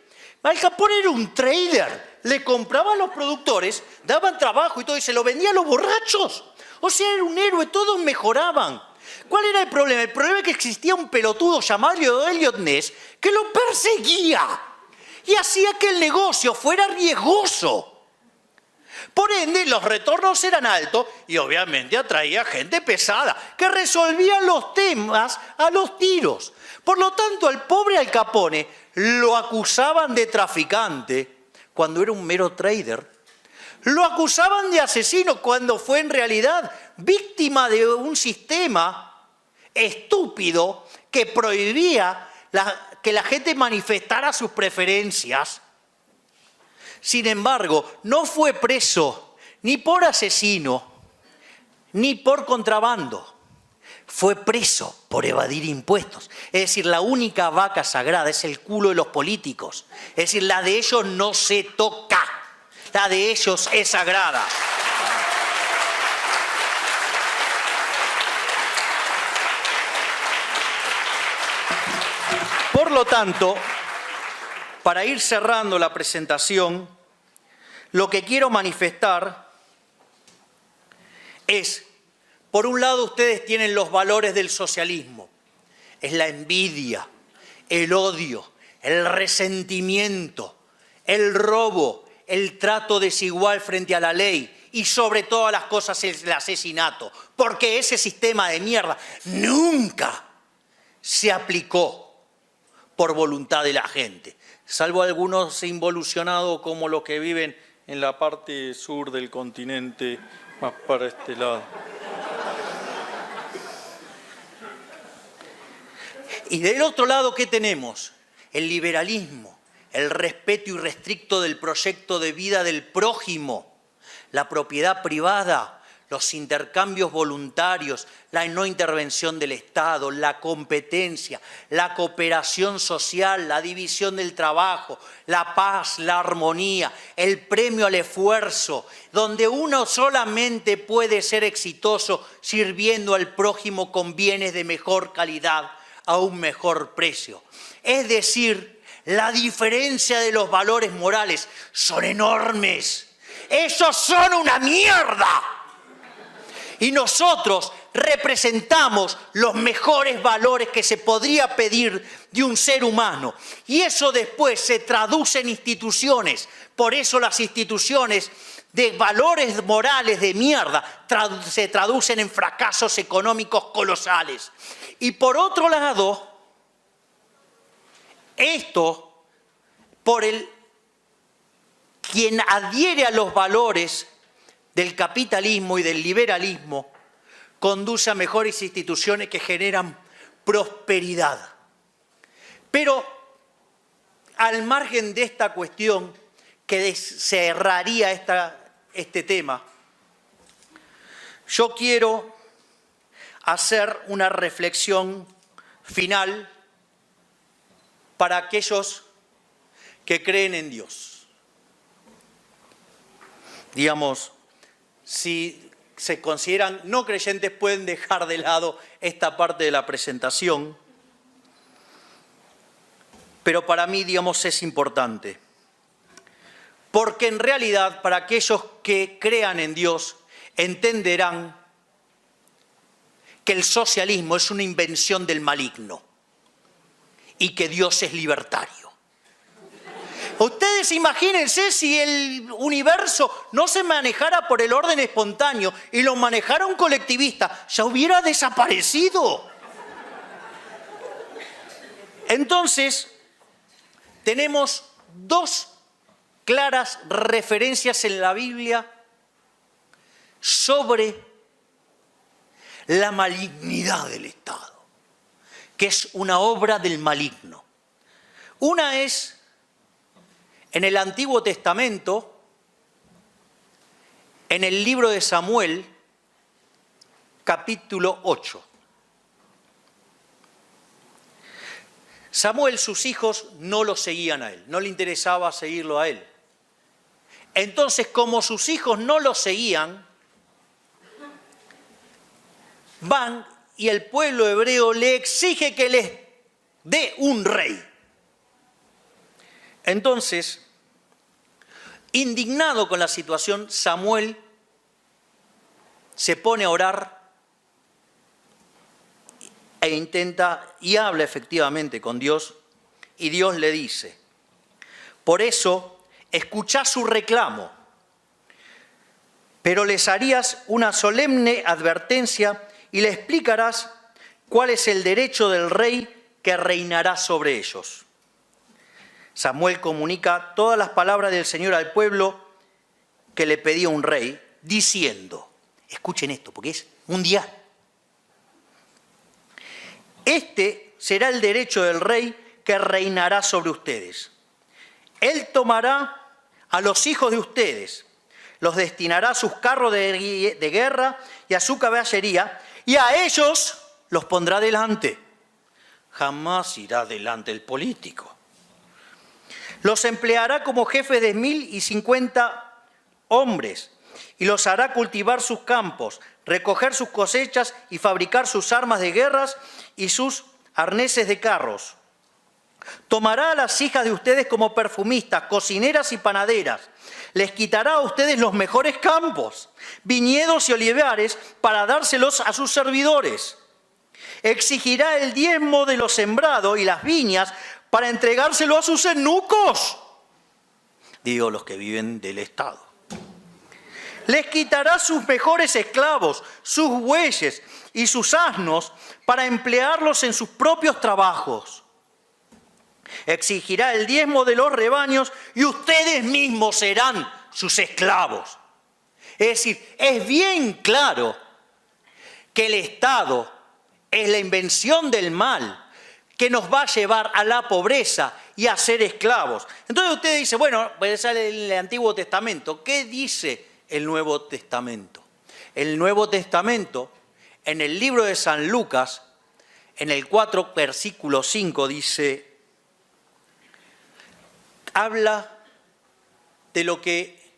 Al Capone era un trader, le compraba a los productores, daban trabajo y todo y se lo vendía a los borrachos. O sea, era un héroe, todos mejoraban. ¿Cuál era el problema? El problema es que existía un pelotudo llamado Elliot Ness que lo perseguía y hacía que el negocio fuera riesgoso. Por ende, los retornos eran altos y obviamente atraía gente pesada que resolvía los temas a los tiros. Por lo tanto, al pobre Al Capone lo acusaban de traficante cuando era un mero trader. Lo acusaban de asesino cuando fue en realidad víctima de un sistema estúpido que prohibía que la gente manifestara sus preferencias. Sin embargo, no fue preso ni por asesino ni por contrabando. Fue preso por evadir impuestos. Es decir, la única vaca sagrada es el culo de los políticos. Es decir, la de ellos no se toca. La de ellos es sagrada. Por lo tanto, para ir cerrando la presentación, lo que quiero manifestar es, por un lado, ustedes tienen los valores del socialismo. es la envidia, el odio, el resentimiento, el robo, el trato desigual frente a la ley y sobre todas las cosas el asesinato. Porque ese sistema de mierda nunca se aplicó por voluntad de la gente, salvo algunos involucionados como los que viven en la parte sur del continente, más para este lado. Y del otro lado, ¿qué tenemos? El liberalismo, el respeto irrestricto del proyecto de vida del prójimo, la propiedad privada, los intercambios voluntarios, la no intervención del Estado, la competencia, la cooperación social, la división del trabajo, la paz, la armonía, el premio al esfuerzo, donde uno solamente puede ser exitoso sirviendo al prójimo con bienes de mejor calidad a un mejor precio. Es decir, la diferencia de los valores morales son enormes. ¡Esos son una mierda! Y nosotros representamos los mejores valores que se podría pedir de un ser humano. Y eso después se traduce en instituciones. Por eso las instituciones de valores morales de mierda se traducen en fracasos económicos colosales. Y por otro lado, esto, por quien adhiere a los valores del capitalismo y del liberalismo, conduce a mejores instituciones que generan prosperidad. Pero al margen de esta cuestión que cerraría este tema, yo quiero hacer una reflexión final para aquellos que creen en Dios. Digamos, si se consideran no creyentes, pueden dejar de lado esta parte de la presentación. Pero para mí, digamos, es importante. Porque en realidad, para aquellos que crean en Dios, entenderán que el socialismo es una invención del maligno y que Dios es libertario. Ustedes imagínense si el universo no se manejara por el orden espontáneo y lo manejara un colectivista, ya hubiera desaparecido. Entonces, tenemos dos claras referencias en la Biblia sobre la malignidad del Estado, que es una obra del maligno. Una es en el Antiguo Testamento, en el libro de Samuel, capítulo 8. Samuel, sus hijos no lo seguían a él, no le interesaba seguirlo a él. Entonces, como sus hijos no lo seguían, van y el pueblo hebreo le exige que les dé un rey. Entonces, indignado con la situación, Samuel se pone a orar e intenta y habla efectivamente con Dios, y Dios le dice: por eso escuchá su reclamo, pero les harías una solemne advertencia y le explicarás cuál es el derecho del rey que reinará sobre ellos. Samuel comunica todas las palabras del Señor al pueblo que le pedía un rey, diciendo, escuchen esto porque es mundial: este será el derecho del rey que reinará sobre ustedes. Él tomará a los hijos de ustedes, los destinará a sus carros de guerra y a su caballería, y a ellos los pondrá delante. Jamás irá delante el político. Los empleará como jefes de 1050 hombres y los hará cultivar sus campos, recoger sus cosechas y fabricar sus armas de guerras y sus arneses de carros. Tomará a las hijas de ustedes como perfumistas, cocineras y panaderas. Les quitará a ustedes los mejores campos, viñedos y olivares para dárselos a sus servidores. exigirá el diezmo de lo sembrado y las viñas para entregárselo a sus eunucos. Digo, los que viven del Estado. Les quitará sus mejores esclavos, sus bueyes y sus asnos para emplearlos en sus propios trabajos. Exigirá el diezmo de los rebaños y ustedes mismos serán sus esclavos. Es decir, es bien claro que el Estado es la invención del mal que nos va a llevar a la pobreza y a ser esclavos. Entonces usted dice, bueno, pues sale el Antiguo Testamento. ¿Qué dice el Nuevo Testamento? El Nuevo Testamento, en el libro de San Lucas, en el 4, versículo 5, dice, habla de lo que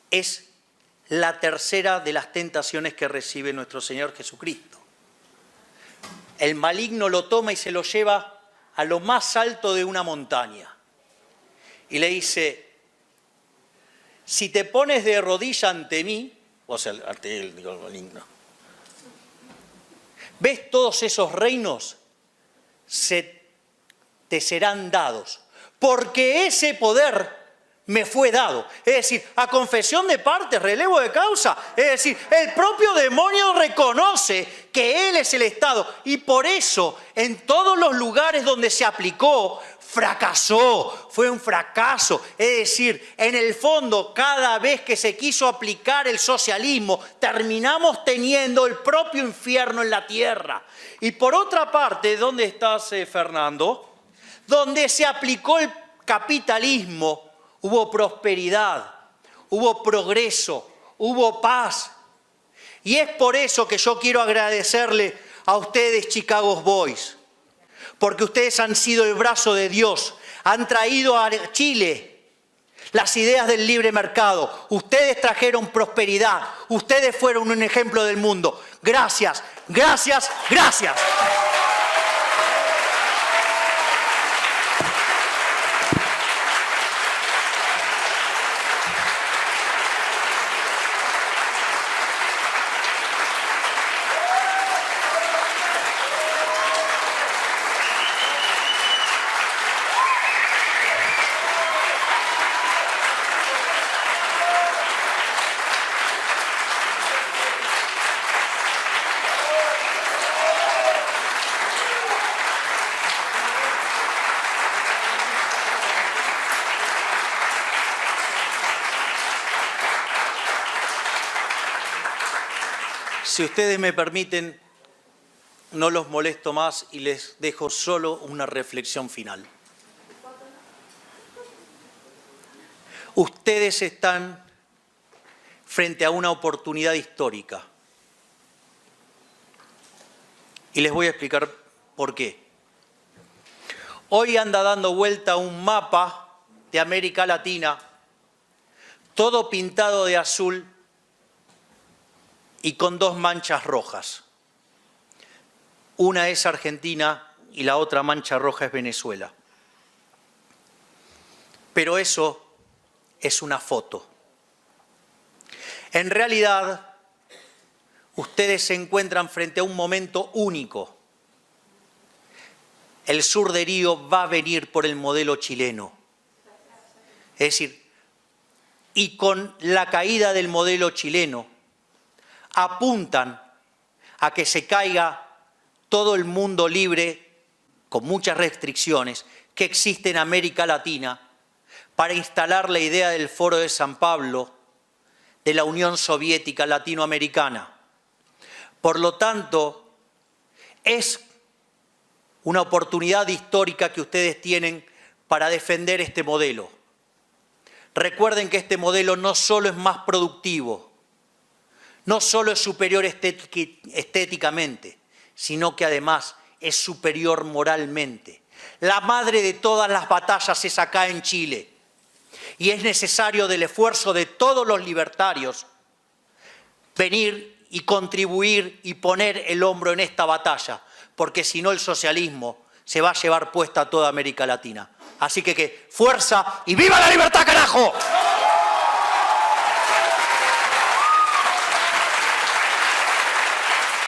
es la tercera de las tentaciones que recibe nuestro Señor Jesucristo. El maligno lo toma y se lo lleva a lo más alto de una montaña. Y le dice, si te pones de rodilla ante mí, o sea, ante él, digo, el maligno, ¿ves todos esos reinos? Te serán dados, porque ese poder me fue dado. Es decir, a confesión de partes, relevo de causa. Es decir, el propio demonio reconoce que él es el Estado y por eso en todos los lugares donde se aplicó, fracasó, fue un fracaso. Es decir, en el fondo, cada vez que se quiso aplicar el socialismo, terminamos teniendo el propio infierno en la tierra. Y por otra parte, ¿dónde estás, Fernando? Donde se aplicó el capitalismo, hubo prosperidad, hubo progreso, hubo paz. Y es por eso que yo quiero agradecerle a ustedes, Chicago Boys, porque ustedes han sido el brazo de Dios, han traído a Chile las ideas del libre mercado, ustedes trajeron prosperidad, ustedes fueron un ejemplo del mundo. Gracias, gracias, gracias. Si ustedes me permiten, no los molesto más y les dejo solo una reflexión final. Ustedes están frente a una oportunidad histórica. Y les voy a explicar por qué. Hoy anda dando vuelta un mapa de América Latina, todo pintado de azul y con dos manchas rojas. Una es Argentina y la otra mancha roja es Venezuela. Pero eso es una foto. En realidad, ustedes se encuentran frente a un momento único. El sur de Río va a venir por el modelo chileno. Es decir, y con la caída del modelo chileno, apuntan a que se caiga todo el mundo libre, con muchas restricciones, que existe en América Latina, para instalar la idea del Foro de San Pablo, de la Unión Soviética Latinoamericana. Por lo tanto, es una oportunidad histórica que ustedes tienen para defender este modelo. Recuerden que este modelo no solo es más productivo, no solo es superior estéticamente, sino que además es superior moralmente. La madre de todas las batallas es acá en Chile. Y es necesario del esfuerzo de todos los libertarios venir y contribuir y poner el hombro en esta batalla, porque si no el socialismo se va a llevar puesta a toda América Latina. Así que fuerza y ¡viva la libertad, carajo!